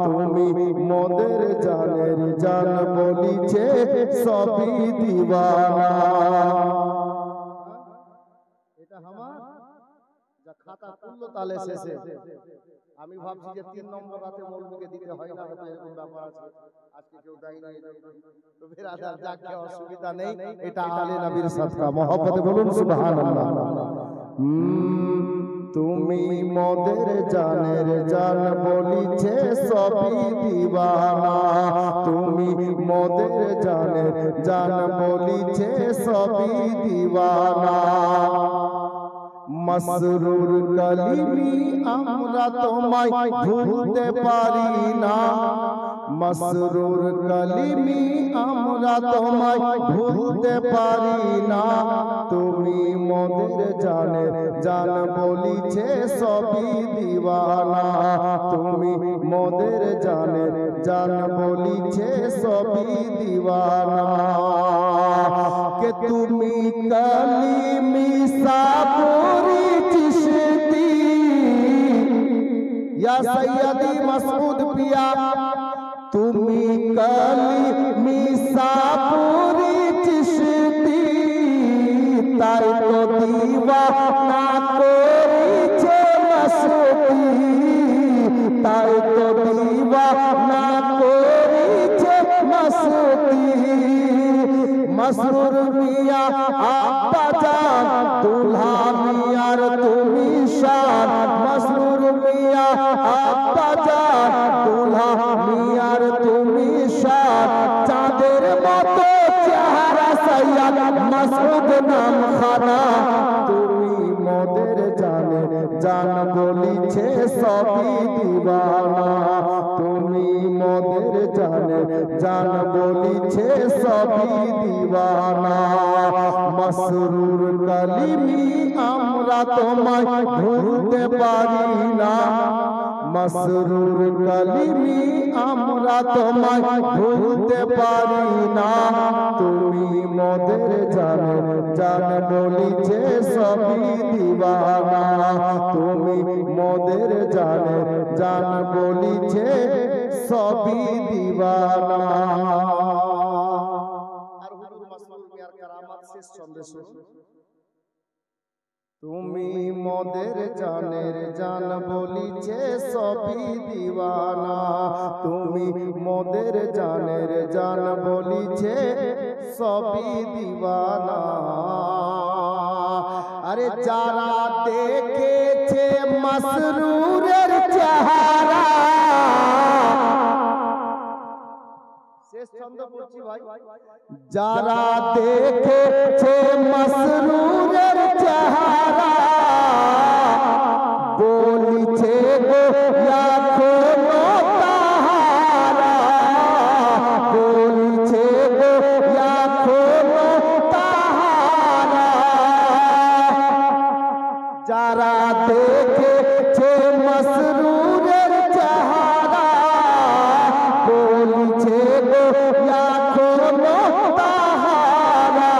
তুমি মোদের জানের জান বলিছে সবই দিওয়ানা। এটা আমার যা খাতা তুললো তালে শেষে, আমি ভাবছি যে 3 নম্বর রাতে মৌলবীকে দিতে হয় না, হয়তো এরকম ব্যাপার আছে, আজকে কেউ দেয় না, তো বেরাদার যাকে অসুবিধা নেই, এটা আলে নবীর সাদকা, মহব্বতে বলুন সুবহানাল্লাহ। তুমি মোদের জানের জান বলিছে সবই দিওয়ানা, তুমি মোদের জানের জান বলিছে সবই দিওয়ানা, মাসরুর কলিমি আমরা তোমায় ভুলতে পারি না, মাসরুর কলিমি আমরা তোমায় ভুলতে পারি না, তুমি মোদের জানের জান বলিছে সবই দিওয়ানা, তুমি মোদের জানের জান বলিছে সবই দিওয়ানা, কে তুমি কলিমি সাবুরি চিশতি, ইয়া সৈয়দি মাসউদ পিয়া তুমি কলিমি সাবুরি চিশতি, তাই তো দিওয়ানা করেছে মস্তি, তাই তো দিওয়ানা করেছে মস্তি, মাসরুর মিয়া আব্বা জান দুলহা মিয়ার তুমি শান, মাসরুর মিয়া আব্বা জান দুলহা মিয়ার তুমি শান, চাঁদের মতো চেহারা সৈয়দ মাসউদ নাম খানা, তুমি মোদের জানের জান বলিছে সবই দিওয়ানা, তুমি মোদের জানের জান বলিছে সবই দিওয়ানা, মাসরুর কলিমি আমরা তোমায় ভুলতে পারি না, মাসরুর কালিমি আমরা তোমায় ভুলতে পারি না তুমি মোদের জান জান বলিছে সবই দিওয়ানা তুমি মোদের জান জান বলিছে সবই দিওয়ানা আর হুজুর মাসরুর মিয়ার কারামাত শেষ সন্দেশ তুমি মোদের জানের জান বলিছে সবই দিওয়ানা তুমি মোদের জানের জান বলিছে সবই দিওয়ানা আরে যারা দেখেছে মাসরুরের চেহারা শেষ ছন্দ পড়ছি ভাই যারা দেখেছে মাসরুরের চেহারা বলিছে গো এখনো তাহারা বলিছে গো এখনো তাহারা যারা দেখেছে মাসরুরের চেহারা বলিছে গো এখনো তাহারা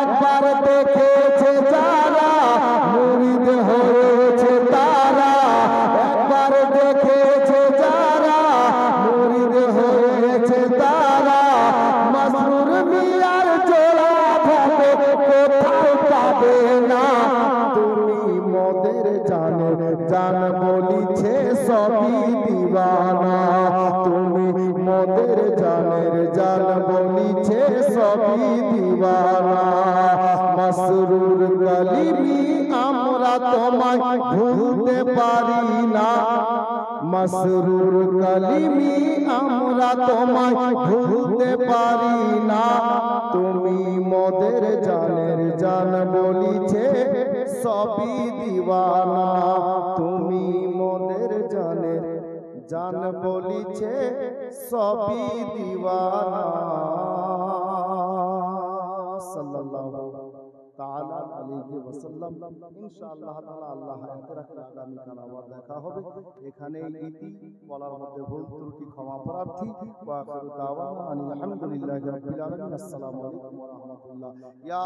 একবার দেখেছে যারা মুরিদ হয়েছে তারা একবার দেখেছে যারা মুরিদ হয়েছে তারা মাসরুর মিয়ার জোড়া ভাবে কোথাও পাবে না তুমি মোদের জানে জান বলিছে সবই দিওয়ানা তুমি মোদের জানের জান বলিছে সবই দিওয়ানা মাসরুর কালিমি আমরা তোমায় ভুলতে পারি না মাসরুর কালিমি আমরা তোমায় ভুলতে পারি না তুমি মোদের জানের জান বলিছে সবই দিওয়ানা তুমি মোদের জানের জান বলিছে সবই দিওয়ানা সাল্লাল্লাহু তাআলা আলাইহি ওয়াসাল্লাম ইনশাআল্লাহ তাআলা আল্লাহ হায়াতে রাখলে আগামী কাল আবার দেখা হবে এখানে ইতি বলার মধ্যে ভুল ত্রুটি ক্ষমা প্রার্থী ওয়া আখিরু দাওয়ানা আলহামদুলিল্লাহি রাব্বিল আলামিন আসসালামু আলাইকুম ওয়া রাহমাতুল্লাহ ইয়া